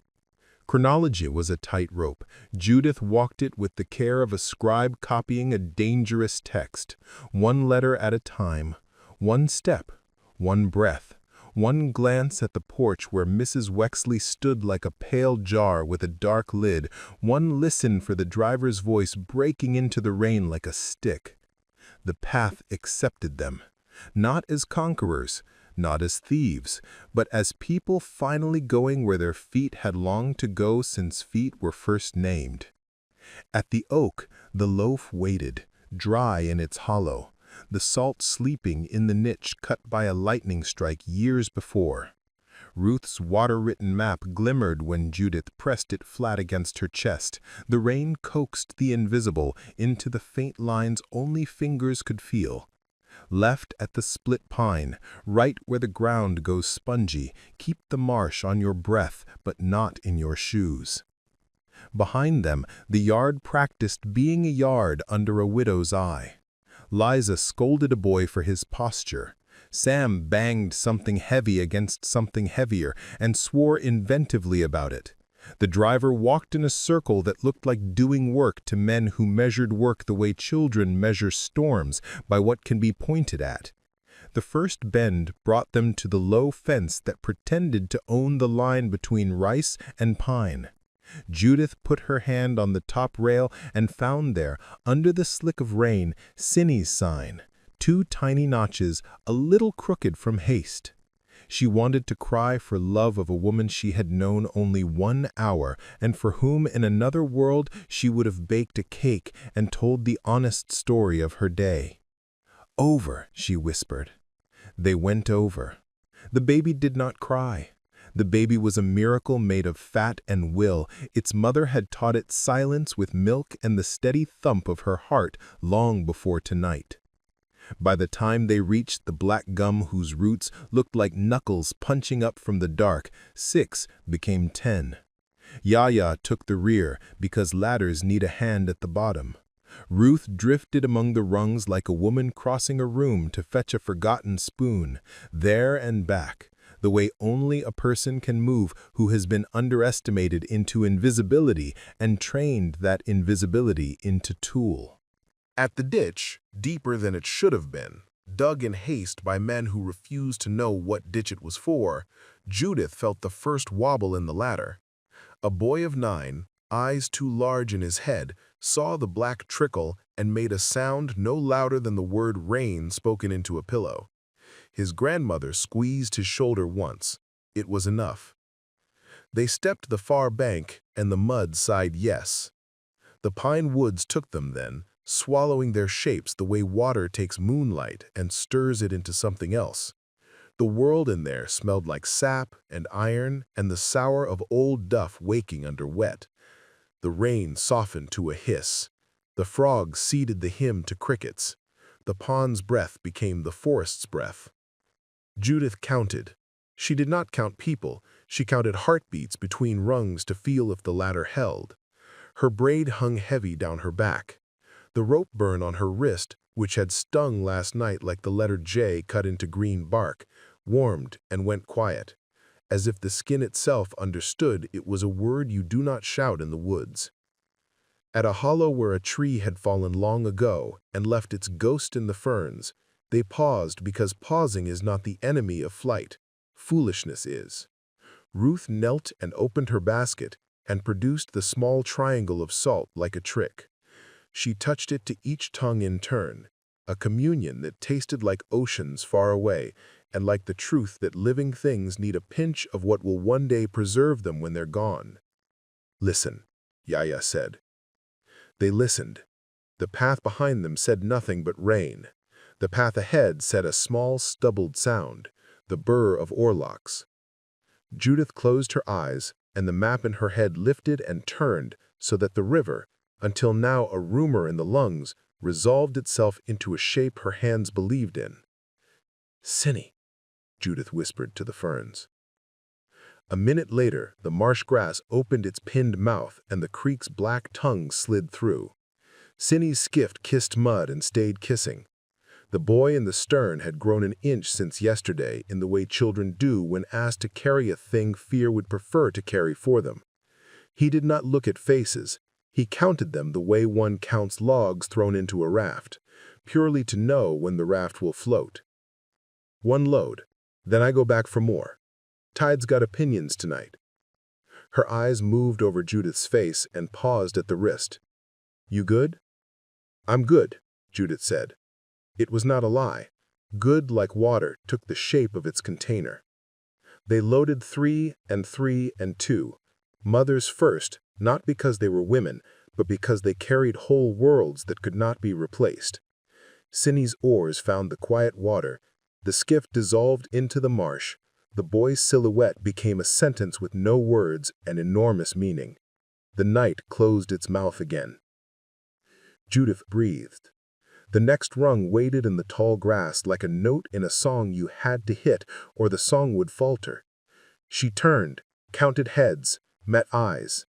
Chronology was a tightrope. Judith walked it with the care of a scribe copying a dangerous text, 1 letter at a time, 1 step, 1 breath, 1 glance at the porch where Mrs. Wexley stood like a pale jar with a dark lid, 1 listen for the driver's voice breaking into the rain like a stick. The path accepted them, not as conquerors, not as thieves, but as people finally going where their feet had longed to go since feet were first named. At the oak, the loaf waited, dry in its hollow, the salt sleeping in the niche cut by a lightning strike years before. Ruth's water-written map glimmered when Judith pressed it flat against her chest. The rain coaxed the invisible into the faint lines only fingers could feel. Left at the split pine, right where the ground goes spongy, keep the marsh on your breath but not in your shoes. Behind them, the yard practiced being a yard under a widow's eye. Liza scolded a boy for his posture. Sam banged something heavy against something heavier and swore inventively about it. The driver walked in a circle that looked like doing work to men who measured work the way children measure storms, by what can be pointed at. The first bend brought them to the low fence that pretended to own the line between rice and pine. Judith put her hand on the top rail and found there, under the slick of rain, Cinny's sign, 2 tiny notches, a little crooked from haste. She wanted to cry for love of a woman she had known only 1 hour, and for whom in another world she would have baked a cake and told the honest story of her day. "Over," she whispered. They went over. The baby did not cry. The baby was a miracle made of fat and will. Its mother had taught it silence with milk and the steady thump of her heart long before tonight. By the time they reached the black gum whose roots looked like knuckles punching up from the dark, 6 became 10. Yaya took the rear because ladders need a hand at the bottom. Ruth drifted among the rungs like a woman crossing a room to fetch a forgotten spoon, there and back, the way only a person can move who has been underestimated into invisibility and trained that invisibility into tool. At the ditch, deeper than it should have been, dug in haste by men who refused to know what ditch it was for, Judith felt the first wobble in the ladder. A boy of 9, eyes too large in his head, saw the black trickle and made a sound no louder than the word rain spoken into a pillow. His grandmother squeezed his shoulder once. It was enough. They stepped the far bank, and the mud sighed yes. The pine woods took them then, swallowing their shapes the way water takes moonlight and stirs it into something else. The world in there smelled like sap and iron and the sour of old duff waking under wet. The rain softened to a hiss. The frogs ceded the hymn to crickets. The pond's breath became the forest's breath. Judith counted. She did not count people. She counted heartbeats between rungs to feel if the ladder held. Her braid hung heavy down her back. The rope burn on her wrist, which had stung last night like the letter J cut into green bark, warmed and went quiet, as if the skin itself understood it was a word you do not shout in the woods. At a hollow where a tree had fallen long ago and left its ghost in the ferns, they paused because pausing is not the enemy of flight. Foolishness is. Ruth knelt and opened her basket and produced the small triangle of salt like a trick. She touched it to each tongue in turn, a communion that tasted like oceans far away and like the truth that living things need a pinch of what will one day preserve them when they're gone. "Listen," Yaya said. They listened. The path behind them said nothing but rain. The path ahead said a small, stubbled sound, the burr of oarlocks. Judith closed her eyes, and the map in her head lifted and turned so that the river, until now a rumor in the lungs, resolved itself into a shape her hands believed in. "Cinny," Judith whispered to the ferns. A minute later, the marsh grass opened its pinned mouth and the creek's black tongue slid through. Cinny's skiff kissed mud and stayed kissing. The boy in the stern had grown an inch since yesterday in the way children do when asked to carry a thing fear would prefer to carry for them. He did not look at faces. He counted them the way one counts logs thrown into a raft, purely to know when the raft will float. "1 load. Then I go back for more. Tide's got opinions tonight." Her eyes moved over Judith's face and paused at the wrist. "You good?" "I'm good," Judith said. It was not a lie. Good like water took the shape of its container. They loaded 3 and 3 and 2. Mothers first, not because they were women, but because they carried whole worlds that could not be replaced. Cinny's oars found the quiet water. The skiff dissolved into the marsh. The boy's silhouette became a sentence with no words and enormous meaning. The night closed its mouth again. Judith breathed. The next rung waited in the tall grass like a note in a song you had to hit or the song would falter. She turned, counted heads, met eyes.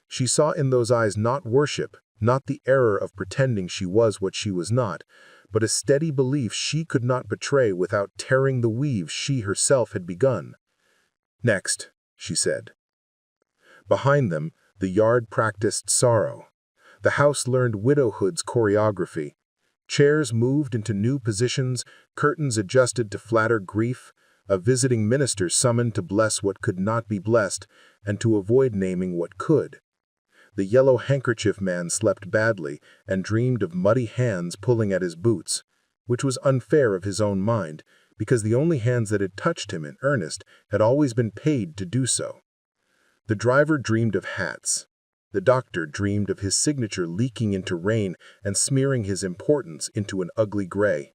She saw in those eyes not worship, not the error of pretending she was what she was not, but a steady belief she could not betray without tearing the weave she herself had begun. "Next," she said. Behind them, the yard practiced sorrow. The house learned widowhood's choreography. Chairs moved into new positions, curtains adjusted to flatter grief, a visiting minister summoned to bless what could not be blessed and to avoid naming what could. The yellow handkerchief man slept badly and dreamed of muddy hands pulling at his boots, which was unfair of his own mind, because the only hands that had touched him in earnest had always been paid to do so. The driver dreamed of hats. The doctor dreamed of his signature leaking into rain and smearing his importance into an ugly gray.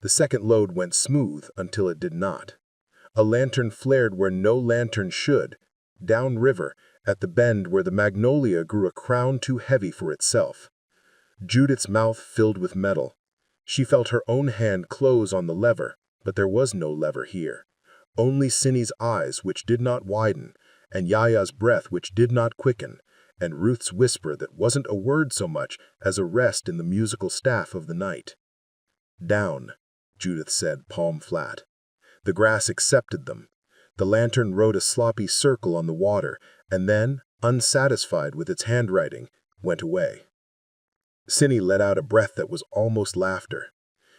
The second load went smooth until it did not. A lantern flared where no lantern should, downriver, at the bend where the magnolia grew a crown too heavy for itself. Judith's mouth filled with metal. She felt her own hand close on the lever, but there was no lever here. Only Cindy's eyes, which did not widen, and Yaya's breath, which did not quicken, and Ruth's whisper that wasn't a word so much as a rest in the musical staff of the night. "Down," Judith said, palm flat. The grass accepted them. The lantern rode a sloppy circle on the water, and then, unsatisfied with its handwriting, went away. Cindy let out a breath that was almost laughter.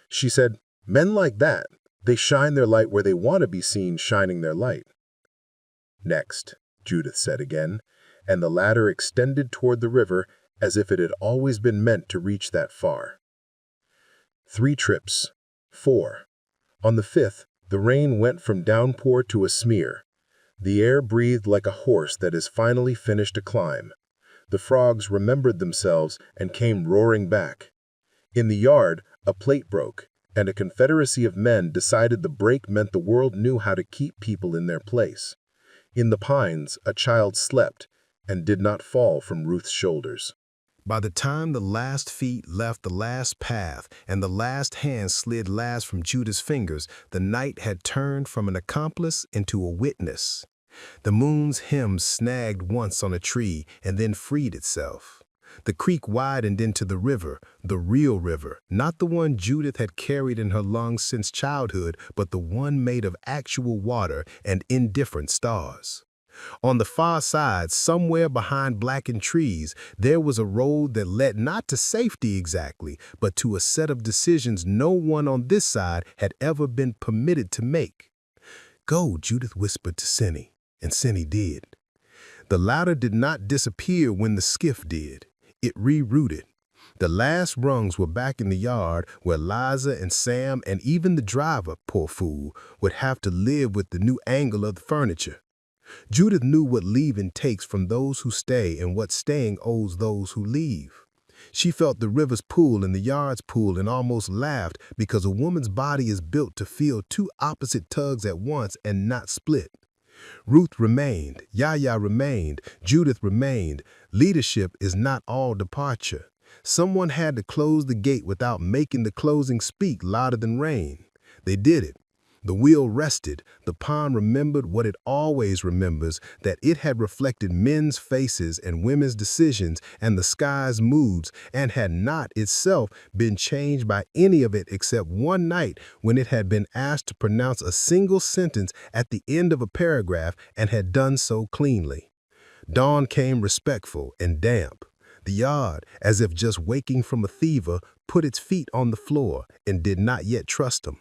She said, "Men like that, they shine their light where they want to be seen shining their light." "Next," Judith said again, and the ladder extended toward the river as if it had always been meant to reach that far. 3 trips. 4. On the 5th, the rain went from downpour to a smear. The air breathed like a horse that has finally finished a climb. The frogs remembered themselves and came roaring back. In the yard, a plate broke, and a confederacy of men decided the break meant the world knew how to keep people in their place. In the pines, a child slept and did not fall from Ruth's shoulders. By the time the last feet left the last path and the last hand slid last from Judith's fingers, the night had turned from an accomplice into a witness. The moon's hem snagged once on a tree and then freed itself. The creek widened into the river, the real river, not the one Judith had carried in her lungs since childhood, but the one made of actual water and indifferent stars. On the far side, somewhere behind blackened trees, there was a road that led not to safety exactly, but to a set of decisions no one on this side had ever been permitted to make. "Go," Judith whispered to Cindy, and Cindy did. The ladder did not disappear when the skiff did. It rerouted. The last rungs were back in the yard where Liza and Sam and even the driver, poor fool, would have to live with the new angle of the furniture. Judith knew what leaving takes from those who stay and what staying owes those who leave. She felt the river's pull and the yard's pull and almost laughed because a woman's body is built to feel 2 opposite tugs at once and not split. Ruth remained, Yaya remained, Judith remained. Leadership is not all departure. Someone had to close the gate without making the closing speak louder than rain. They did it. The wheel rested. The pond remembered what it always remembers, that it had reflected men's faces and women's decisions and the sky's moods, and had not itself been changed by any of it except one night when it had been asked to pronounce a single sentence at the end of a paragraph and had done so cleanly. Dawn came respectful and damp. The yard, as if just waking from a fever, put its feet on the floor and did not yet trust him.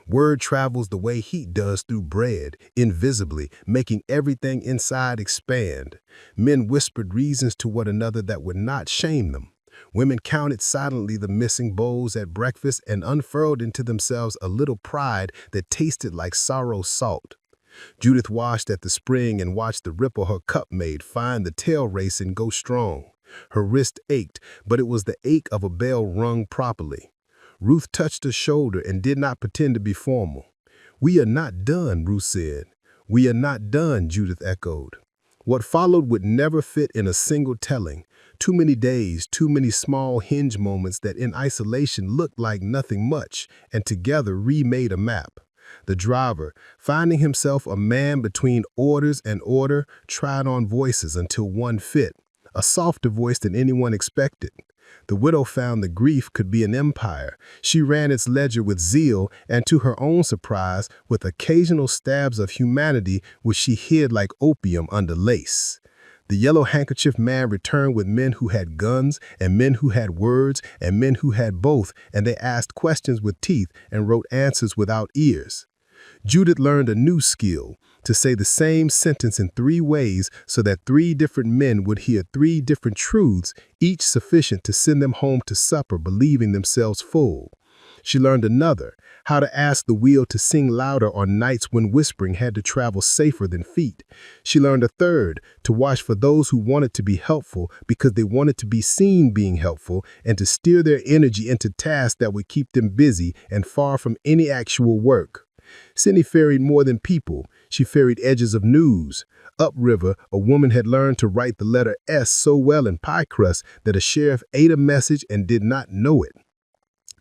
Word travels the way heat does through bread, invisibly, making everything inside expand. Men whispered reasons to one another that would not shame them. Women counted silently the missing bowls at breakfast and unfurled into themselves a little pride that tasted like sorrow's salt. Judith washed at the spring and watched the ripple her cup made find the tail race and go strong. Her wrist ached, but it was the ache of a bell rung properly. Ruth touched her shoulder and did not pretend to be formal. "We are not done," Ruth said. "We are not done," Judith echoed. What followed would never fit in a single telling. Too many days, too many small hinge moments that in isolation looked like nothing much, and together remade a map. The driver, finding himself a man between orders and order, tried on voices until one fit, a softer voice than anyone expected. The widow found the grief could be an empire. She ran its ledger with zeal and, to her own surprise, with occasional stabs of humanity which she hid like opium under lace. The yellow handkerchief man returned with men who had guns and men who had words and men who had both, and they asked questions with teeth and wrote answers without ears. Judith learned a new skill, to say the same sentence in 3 ways so that 3 different men would hear 3 different truths, each sufficient to send them home to supper believing themselves full. She learned another, how to ask the wheel to sing louder on nights when whispering had to travel safer than feet. She learned a third, to watch for those who wanted to be helpful because they wanted to be seen being helpful, and to steer their energy into tasks that would keep them busy and far from any actual work. Cindy ferried more than people. She ferried edges of news. Upriver, a woman had learned to write the letter S so well in pie crust that a sheriff ate a message and did not know it.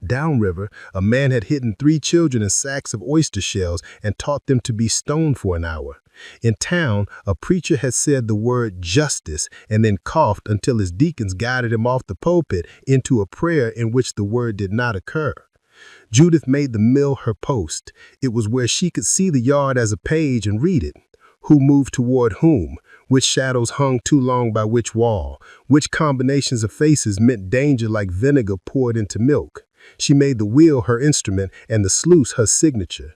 Downriver, a man had hidden 3 children in sacks of oyster shells and taught them to be stoned for an hour. In town, a preacher had said the word justice and then coughed until his deacons guided him off the pulpit into a prayer in which the word did not occur. Judith made the mill her post. It was where she could see the yard as a page and read it. Who moved toward whom? Which shadows hung too long by which wall? Which combinations of faces meant danger like vinegar poured into milk? She made the wheel her instrument and the sluice her signature.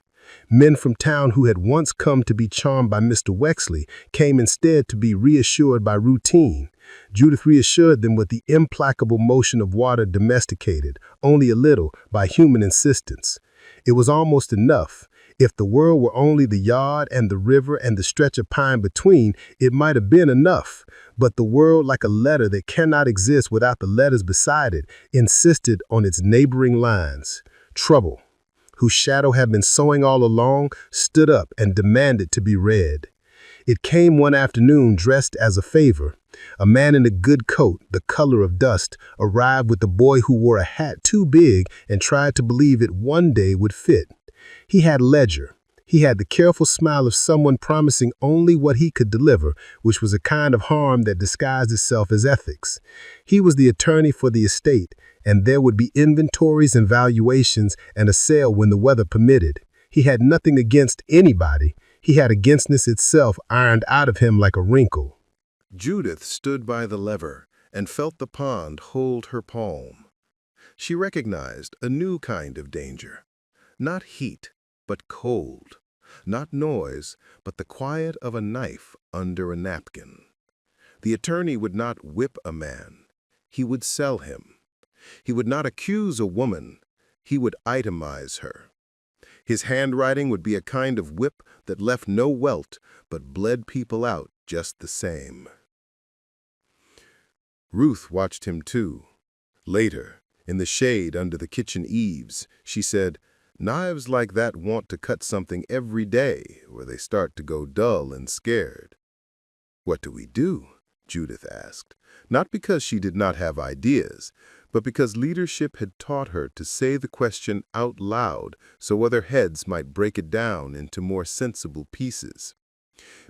Men from town who had once come to be charmed by Mr. Wexley came instead to be reassured by routine. Judith reassured them with the implacable motion of water domesticated, only a little, by human insistence. It was almost enough. If the world were only the yard and the river and the stretch of pine between, it might have been enough. But the world, like a letter that cannot exist without the letters beside it, insisted on its neighboring lines. Trouble, whose shadow had been sowing all along, stood up and demanded to be read. It came one afternoon dressed as a favor. A man in a good coat, the color of dust, arrived with a boy who wore a hat too big and tried to believe it one day would fit. He had leisure. He had the careful smile of someone promising only what he could deliver, which was a kind of harm that disguised itself as ethics. He was the attorney for the estate, and there would be inventories and valuations and a sale when the weather permitted. He had nothing against anybody. He had againstness itself ironed out of him like a wrinkle. Judith stood by the lever and felt the pond hold her palm. She recognized a new kind of danger. Not heat, but cold. Not noise, but the quiet of a knife under a napkin. The attorney would not whip a man. He would sell him. He would not accuse a woman. He would itemize her. His handwriting would be a kind of whip that left no welt, but bled people out just the same. Ruth watched him too. Later, in the shade under the kitchen eaves, she said, "Knives like that want to cut something every day, or they start to go dull and scared." "What do we do?" Judith asked, not because she did not have ideas, but because leadership had taught her to say the question out loud so other heads might break it down into more sensible pieces.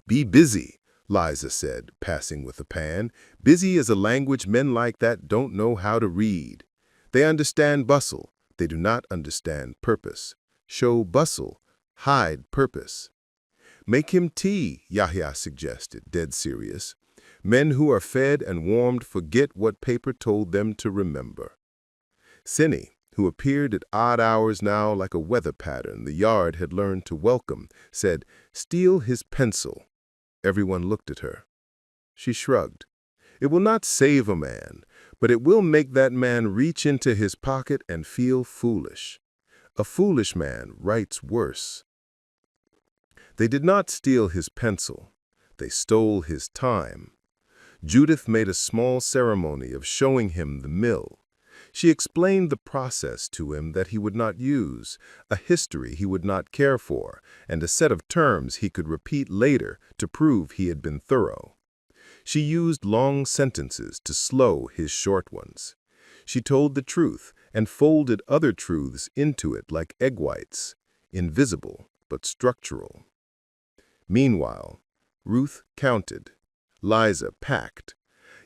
"Be busy," Liza said, passing with a pan. "Busy is a language men like that don't know how to read. They understand bustle. They do not understand purpose. Show bustle, hide purpose." "Make him tea," Yahya suggested, dead serious. "Men who are fed and warmed forget what paper told them to remember." Cindy, who appeared at odd hours now like a weather pattern the yard had learned to welcome, said, "Steal his pencil." Everyone looked at her. She shrugged. "It will not save a man, but it will make that man reach into his pocket and feel foolish. A foolish man writes worse." They did not steal his pencil. They stole his time. Judith made a small ceremony of showing him the mill. She explained the process to him that he would not use, a history he would not care for, and a set of terms he could repeat later to prove he had been thorough. She used long sentences to slow his short ones. She told the truth and folded other truths into it like egg whites, invisible but structural. Meanwhile, Ruth counted. Liza packed.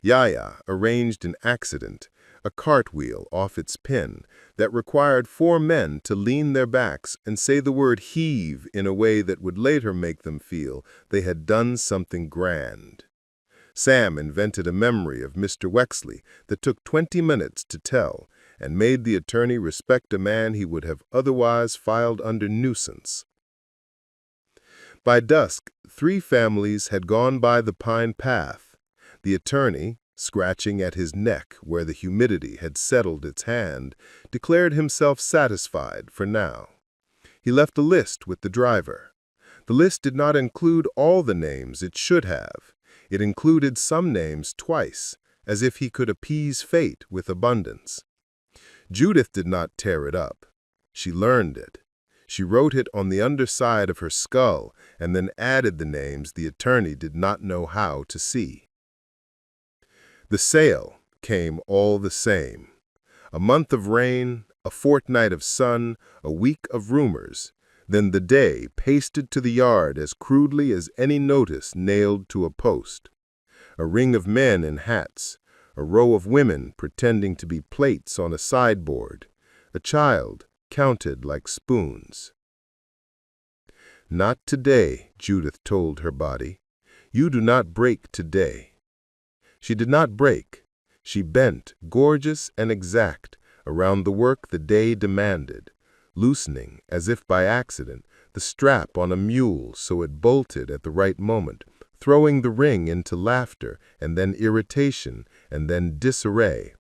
Yaya arranged an accident, a cartwheel off its pin that required 4 men to lean their backs and say the word heave in a way that would later make them feel they had done something grand. Sam invented a memory of Mr. Wexley that took 20 minutes to tell and made the attorney respect a man he would have otherwise filed under nuisance. By dusk, 3 families had gone by the pine path. The attorney, scratching at his neck where the humidity had settled its hand, declared himself satisfied for now. He left a list with the driver. The list did not include all the names it should have. It included some names twice, as if he could appease fate with abundance. Judith did not tear it up. She learned it. She wrote it on the underside of her skull and then added the names the attorney did not know how to see. The sale came all the same. A month of rain, a fortnight of sun, a week of rumors, then the day pasted to the yard as crudely as any notice nailed to a post. A ring of men in hats, a row of women pretending to be plates on a sideboard, a child counted like spoons. Not today, Judith told her body. You do not break today. She did not break. She bent, gorgeous and exact, around the work the day demanded, loosening, as if by accident, the strap on a mule so it bolted at the right moment, throwing the ring into laughter and then irritation and then disarray.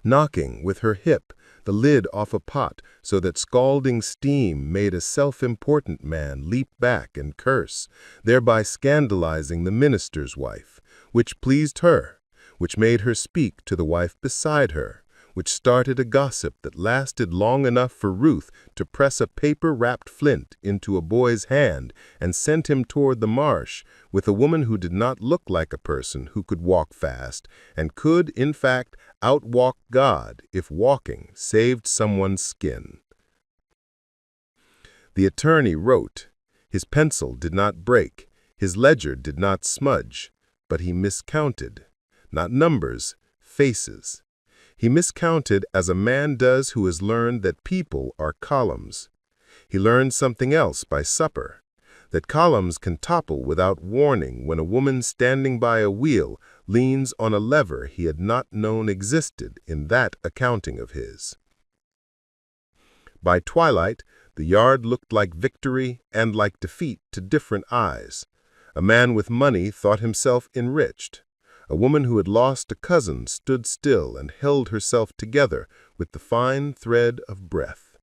Knocking with her hip the lid off a pot so that scalding steam made a self-important man leap back and curse, thereby scandalizing the minister's wife, which pleased her, which made her speak to the wife beside her, which started a gossip that lasted long enough for Ruth to press a paper-wrapped flint into a boy's hand and sent him toward the marsh with a woman who did not look like a person who could walk fast and could, in fact, outwalk God if walking saved someone's skin. The attorney wrote. His pencil did not break, his ledger did not smudge, but he miscounted. Not numbers, faces. He miscounted as a man does who has learned that people are columns. He learned something else by supper, that columns can topple without warning when a woman standing by a wheel leans on a lever he had not known existed in that accounting of his. By twilight, the yard looked like victory and like defeat to different eyes. A man with money thought himself enriched. A woman who had lost a cousin stood still and held herself together with the fine thread of breath.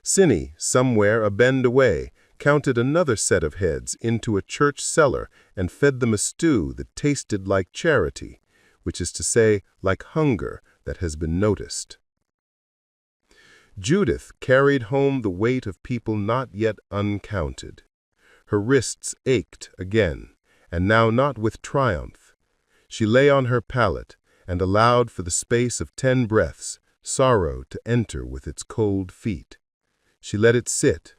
Cinny, somewhere a bend away, counted another set of heads into a church cellar and fed them a stew that tasted like charity, which is to say, like hunger that has been noticed. Judith carried home the weight of people not yet uncounted. Her wrists ached again, and now not with triumph. She lay on her pallet and allowed for the space of 10 breaths sorrow to enter with its cold feet. She let it sit.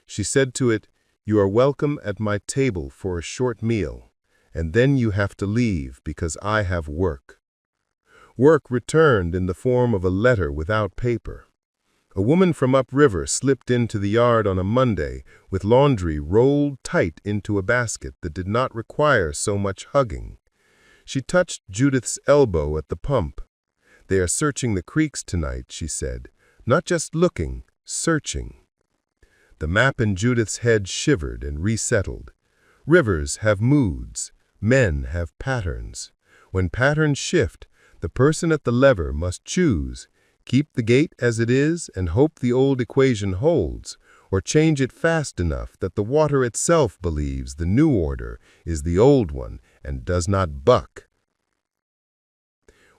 She said to it, "You are welcome at my table for a short meal, and then you have to leave because I have work." Work returned in the form of a letter without paper. A woman from upriver slipped into the yard on a Monday with laundry rolled tight into a basket that did not require so much hugging. She touched Judith's elbow at the pump. "They are searching the creeks tonight," she said. "Not just looking, searching." The map in Judith's head shivered and resettled. Rivers have moods. Men have patterns. When patterns shift, the person at the lever must choose, keep the gate as it is and hope the old equation holds, or change it fast enough that the water itself believes the new order is the old one and does not buck.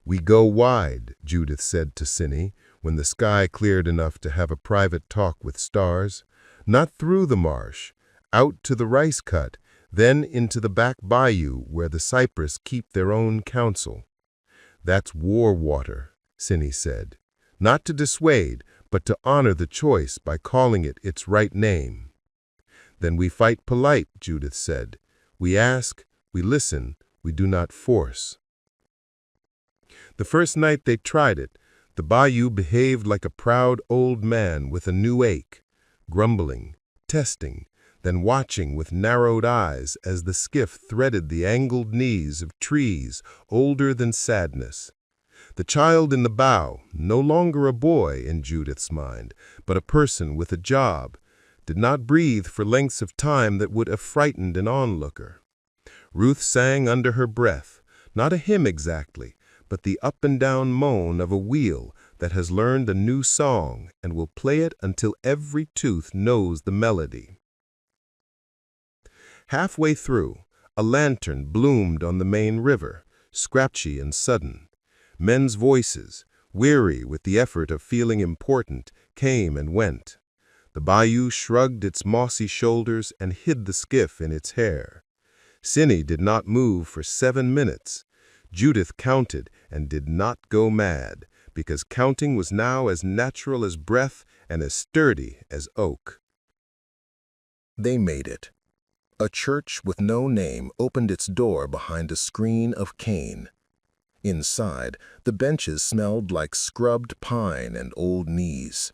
"We go wide," Judith said to Cinny, when the sky cleared enough to have a private talk with stars. "Not through the marsh, out to the rice cut, then into the back bayou where the cypress keep their own counsel." "That's war water," Cinny said. "Not to dissuade, but to honor the choice by calling it its right name." "Then we fight polite," Judith said. "We ask, we listen, we do not force." The first night they tried it, the bayou behaved like a proud old man with a new ache, grumbling, testing, then watching with narrowed eyes as the skiff threaded the angled knees of trees older than sadness. The child in the bow, no longer a boy in Judith's mind, but a person with a job, did not breathe for lengths of time that would have frightened an onlooker. Ruth sang under her breath, not a hymn exactly, but the up-and-down moan of a wheel that has learned a new song and will play it until every tooth knows the melody. Halfway through, a lantern bloomed on the main river, scratchy and sudden. Men's voices, weary with the effort of feeling important, came and went. The bayou shrugged its mossy shoulders and hid the skiff in its hair. Cinny did not move for 7 minutes. Judith counted and did not go mad, because counting was now as natural as breath and as sturdy as oak. They made it. A church with no name opened its door behind a screen of cane. Inside, the benches smelled like scrubbed pine and old knees.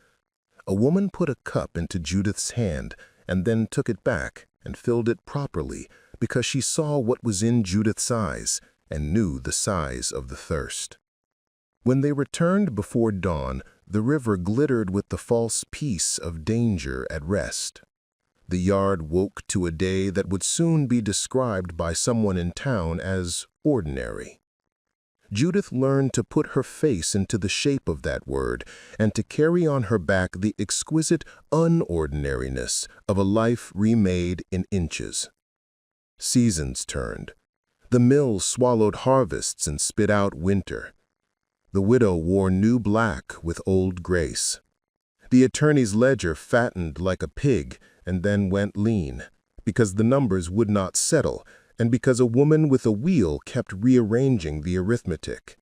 A woman put a cup into Judith's hand and then took it back and filled it properly because she saw what was in Judith's eyes and knew the size of the thirst. When they returned before dawn, the river glittered with the false peace of danger at rest. The yard woke to a day that would soon be described by someone in town as ordinary. Judith learned to put her face into the shape of that word and to carry on her back the exquisite unordinariness of a life remade in inches. Seasons turned. The mill swallowed harvests and spit out winter. The widow wore new black with old grace. The attorney's ledger fattened like a pig and then went lean, because the numbers would not settle, and because a woman with a wheel kept rearranging the arithmetic.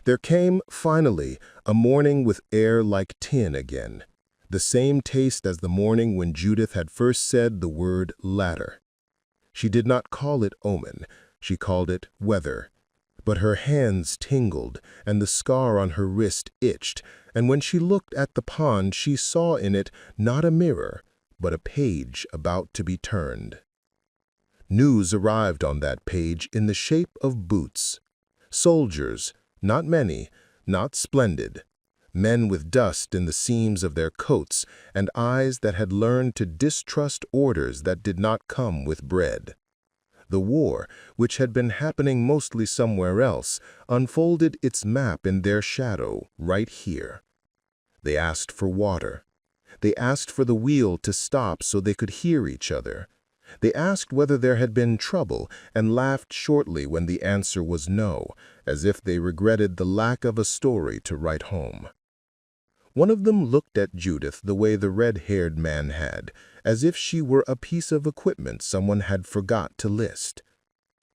There came, finally, a morning with air like tin again, the same taste as the morning when Judith had first said the word ladder. She did not call it omen, she called it weather. But her hands tingled, and the scar on her wrist itched, and when she looked at the pond she saw in it not a mirror, but a page about to be turned. News arrived on that page in the shape of boots. Soldiers, not many, not splendid. Men with dust in the seams of their coats and eyes that had learned to distrust orders that did not come with bread. The war, which had been happening mostly somewhere else, unfolded its map in their shadow right here. They asked for water. They asked for the wheel to stop so they could hear each other. They asked whether there had been trouble and laughed shortly when the answer was no, as if they regretted the lack of a story to write home. One of them looked at Judith the way the red-haired man had, as if she were a piece of equipment someone had forgot to list.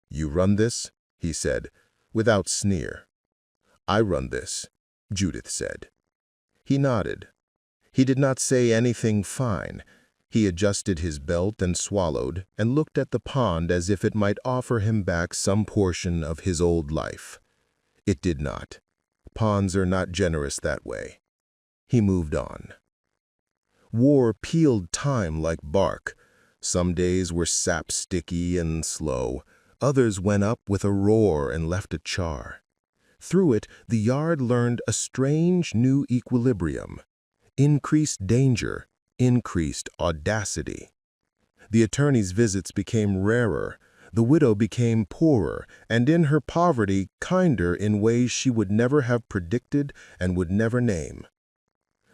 "You run this?" he said, without sneer. "I run this," Judith said. He nodded. He did not say anything fine. He adjusted his belt and swallowed, and looked at the pond as if it might offer him back some portion of his old life. It did not. Ponds are not generous that way. He moved on. War peeled time like bark. Some days were sap-sticky and slow. Others went up with a roar and left a char. Through it, the yard learned a strange new equilibrium. Increased danger, increased audacity. The attorney's visits became rarer. The widow became poorer, and in her poverty kinder in ways she would never have predicted and would never name.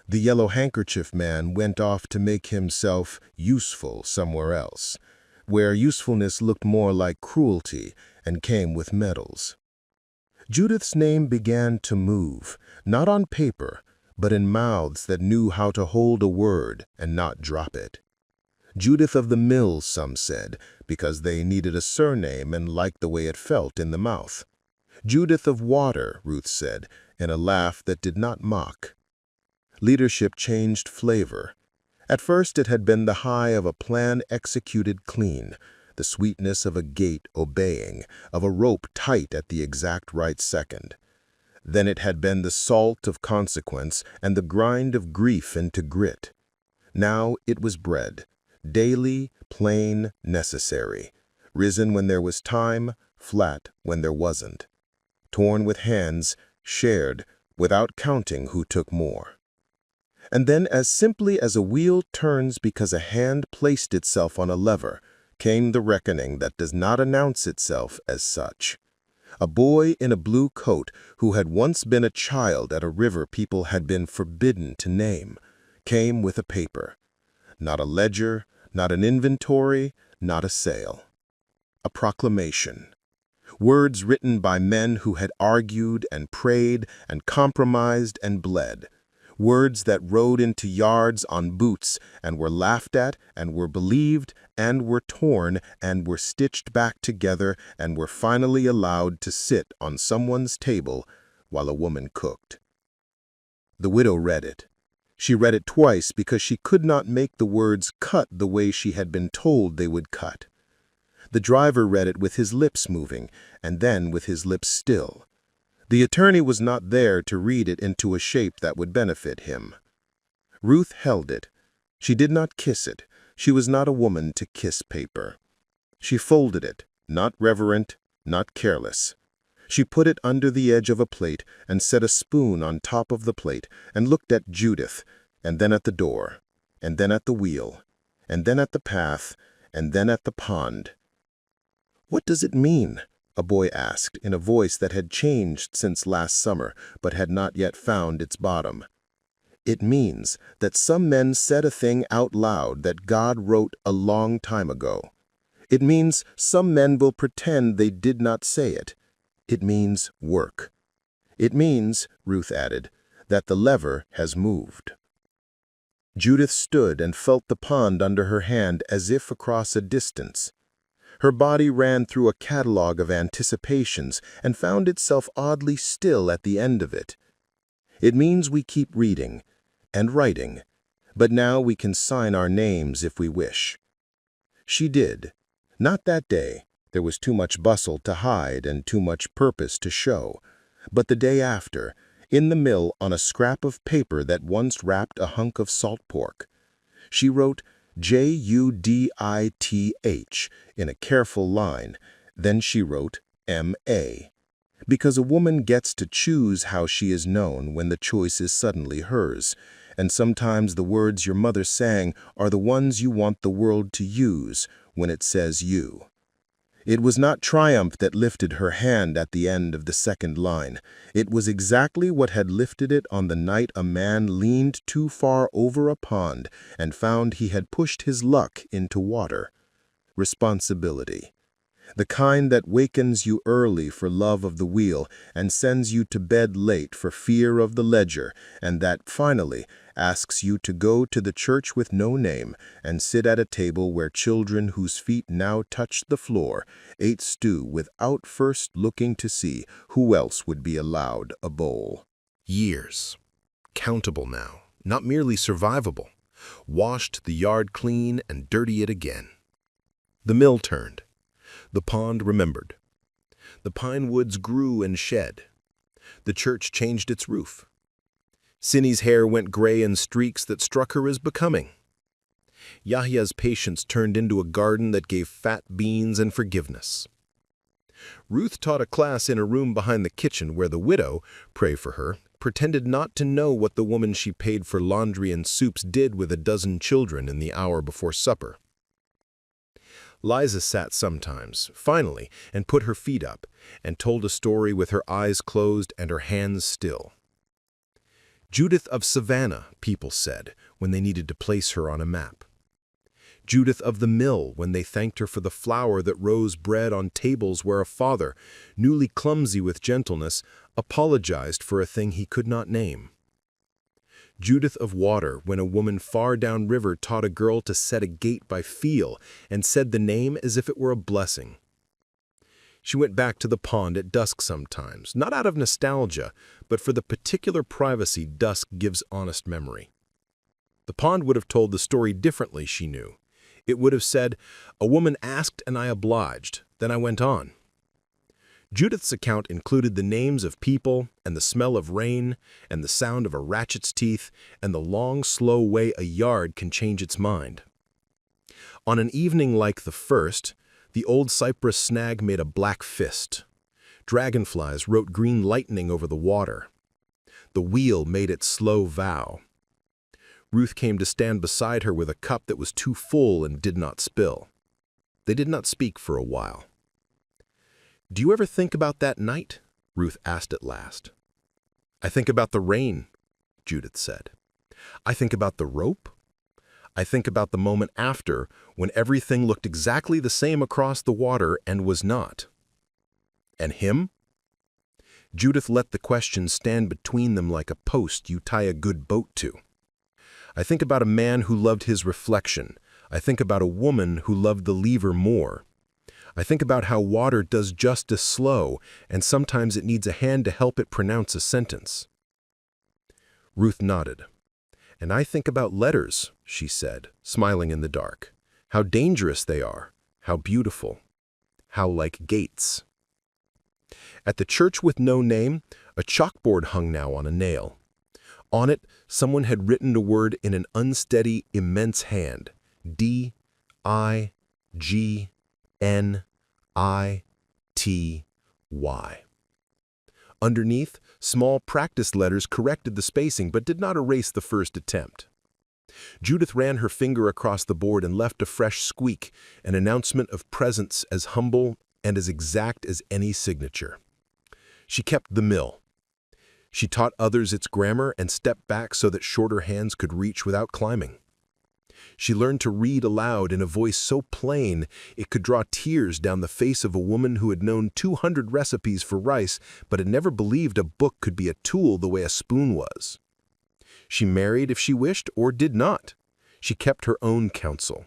The yellow handkerchief man went off to make himself useful somewhere else, where usefulness looked more like cruelty and came with medals. Judith's name began to move, not on paper, but in mouths that knew how to hold a word and not drop it. Judith of the Mills, some said, because they needed a surname and liked the way it felt in the mouth. Judith of Water, Ruth said, in a laugh that did not mock. Leadership changed flavor. At first it had been the high of a plan executed clean, the sweetness of a gate obeying, of a rope tight at the exact right second. Then it had been the salt of consequence and the grind of grief into grit. Now it was bread, daily, plain, necessary, risen when there was time, flat when there wasn't, torn with hands, shared, without counting who took more. And then, as simply as a wheel turns because a hand placed itself on a lever, came the reckoning that does not announce itself as such. A boy in a blue coat who had once been a child at a river people had been forbidden to name, came with a paper. Not a ledger, not an inventory, not a sale. A proclamation. Words written by men who had argued and prayed and compromised and bled. Words that rode into yards on boots and were laughed at and were believed and were torn and were stitched back together and were finally allowed to sit on someone's table while a woman cooked. The widow read it. She read it twice because she could not make the words cut the way she had been told they would cut. The driver read it with his lips moving and then with his lips still. The attorney was not there to read it into a shape that would benefit him. Ruth held it. She did not kiss it. She was not a woman to kiss paper. She folded it, not reverent, not careless. She put it under the edge of a plate and set a spoon on top of the plate and looked at Judith, and then at the door, and then at the wheel, and then at the path, and then at the pond. "What does it mean?" a boy asked in a voice that had changed since last summer but had not yet found its bottom. "It means that some men said a thing out loud that God wrote a long time ago. It means some men will pretend they did not say it. It means work. It means," Ruth added, "that the lever has moved." Judith stood and felt the pond under her hand as if across a distance. Her body ran through a catalogue of anticipations and found itself oddly still at the end of it. It means we keep reading and writing, but now we can sign our names if we wish. She did. Not that day. There was too much bustle to hide and too much purpose to show. But the day after, in the mill on a scrap of paper that once wrapped a hunk of salt pork, she wrote Judith in a careful line. Then she wrote M.A. Because a woman gets to choose how she is known when the choice is suddenly hers, and sometimes the words your mother sang are the ones you want the world to use when it says you. It was not triumph that lifted her hand at the end of the second line. It was exactly what had lifted it on the night a man leaned too far over a pond and found he had pushed his luck into water. Responsibility. The kind that wakens you early for love of the wheel and sends you to bed late for fear of the ledger, and that, finally, asks you to go to the church with no name and sit at a table where children whose feet now touched the floor ate stew without first looking to see who else would be allowed a bowl. Years. Countable now, not merely survivable. Washed the yard clean and dirty it again. The mill turned. The pond remembered. The pine woods grew and shed. The church changed its roof. Cindy's hair went gray in streaks that struck her as becoming. Yahya's patience turned into a garden that gave fat beans and forgiveness. Ruth taught a class in a room behind the kitchen where the widow, pray for her, pretended not to know what the woman she paid for laundry and soups did with a dozen children in the hour before supper. Liza sat sometimes, finally, and put her feet up, and told a story with her eyes closed and her hands still. Judith of Savannah, people said, when they needed to place her on a map. Judith of the mill, when they thanked her for the flour that rose bread on tables where a father, newly clumsy with gentleness, apologized for a thing he could not name. Judith of water, when a woman far down river taught a girl to set a gate by feel and said the name as if it were a blessing. She went back to the pond at dusk sometimes, not out of nostalgia, but for the particular privacy dusk gives honest memory. The pond would have told the story differently, she knew. It would have said, "A woman asked and I obliged, then I went on." Judith's account included the names of people and the smell of rain and the sound of a ratchet's teeth and the long, slow way a yard can change its mind. On an evening like the first, the old cypress snag made a black fist. Dragonflies wrote green lightning over the water. The wheel made its slow vow. Ruth came to stand beside her with a cup that was too full and did not spill. They did not speak for a while. "Do you ever think about that night?" Ruth asked at last. "I think about the rain," Judith said. "I think about the rope. I think about the moment after, when everything looked exactly the same across the water and was not." "And him?" Judith let the question stand between them like a post you tie a good boat to. "I think about a man who loved his reflection. I think about a woman who loved the lever more. I think about how water does just as slow, and sometimes it needs a hand to help it pronounce a sentence." Ruth nodded. "And I think about letters," she said, smiling in the dark. "How dangerous they are, how beautiful, how like gates." At the church with no name, a chalkboard hung now on a nail. On it, someone had written a word in an unsteady, immense hand. D-I-G-N-I-T-Y. Underneath, small practice letters corrected the spacing but did not erase the first attempt. Judith ran her finger across the board and left a fresh squeak, an announcement of presence as humble and as exact as any signature. She kept the mill. She taught others its grammar and stepped back so that shorter hands could reach without climbing. She learned to read aloud in a voice so plain it could draw tears down the face of a woman who had known 200 recipes for rice but had never believed a book could be a tool the way a spoon was. She married if she wished or did not. She kept her own counsel.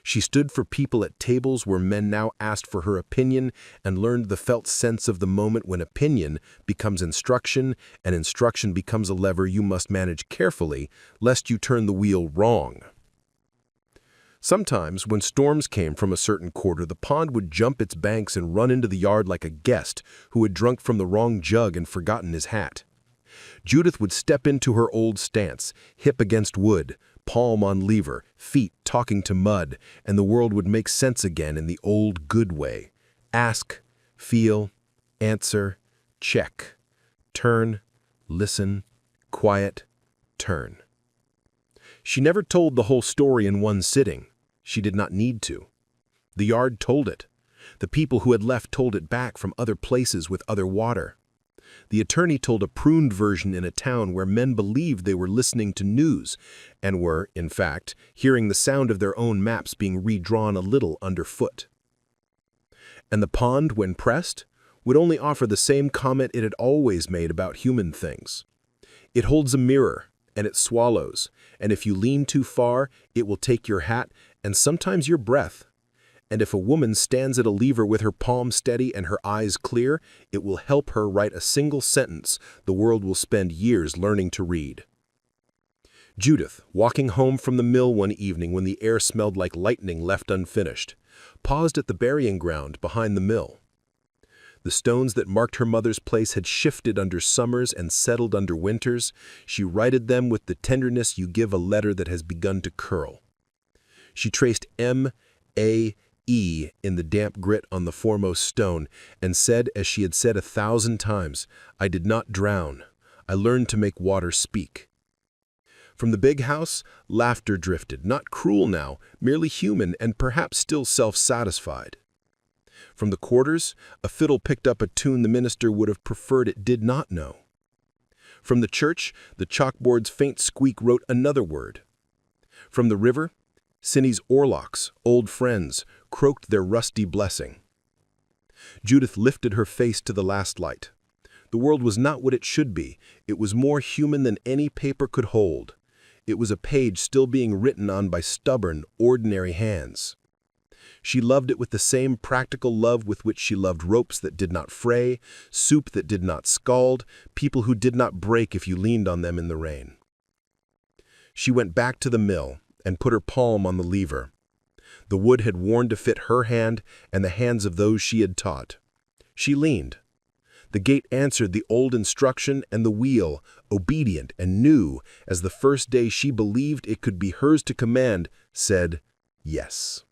She stood for people at tables where men now asked for her opinion and learned the felt sense of the moment when opinion becomes instruction and instruction becomes a lever you must manage carefully lest you turn the wheel wrong. Sometimes, when storms came from a certain quarter, the pond would jump its banks and run into the yard like a guest who had drunk from the wrong jug and forgotten his hat. Judith would step into her old stance, hip against wood, palm on lever, feet talking to mud, and the world would make sense again in the old good way. Ask, feel, answer, check, turn, listen, quiet, turn. She never told the whole story in one sitting. She did not need to. The yard told it. The people who had left told it back from other places with other water. The attorney told a pruned version in a town where men believed they were listening to news and were, in fact, hearing the sound of their own maps being redrawn a little underfoot. And the pond, when pressed, would only offer the same comment it had always made about human things. It holds a mirror, and it swallows, and if you lean too far, it will take your hat and sometimes your breath. And if a woman stands at a lever with her palm steady and her eyes clear, it will help her write a single sentence the world will spend years learning to read. Judith, walking home from the mill one evening when the air smelled like lightning left unfinished, paused at the burying ground behind the mill. The stones that marked her mother's place had shifted under summers and settled under winters. She righted them with the tenderness you give a letter that has begun to curl. She traced M-A-E in the damp grit on the foremost stone and said, as she had said 1,000 times, "I did not drown. I learned to make water speak." From the big house, laughter drifted, not cruel now, merely human and perhaps still self-satisfied. From the quarters, a fiddle picked up a tune the minister would have preferred it did not know. From the church, the chalkboard's faint squeak wrote another word. From the river, Cinny's oarlocks, old friends, croaked their rusty blessing. Judith lifted her face to the last light. The world was not what it should be. It was more human than any paper could hold. It was a page still being written on by stubborn, ordinary hands. She loved it with the same practical love with which she loved ropes that did not fray, soup that did not scald, people who did not break if you leaned on them in the rain. She went back to the mill and put her palm on the lever. The wood had worn to fit her hand and the hands of those she had taught. She leaned. The gate answered the old instruction, and the wheel, obedient and new as the first day she believed it could be hers to command, said yes.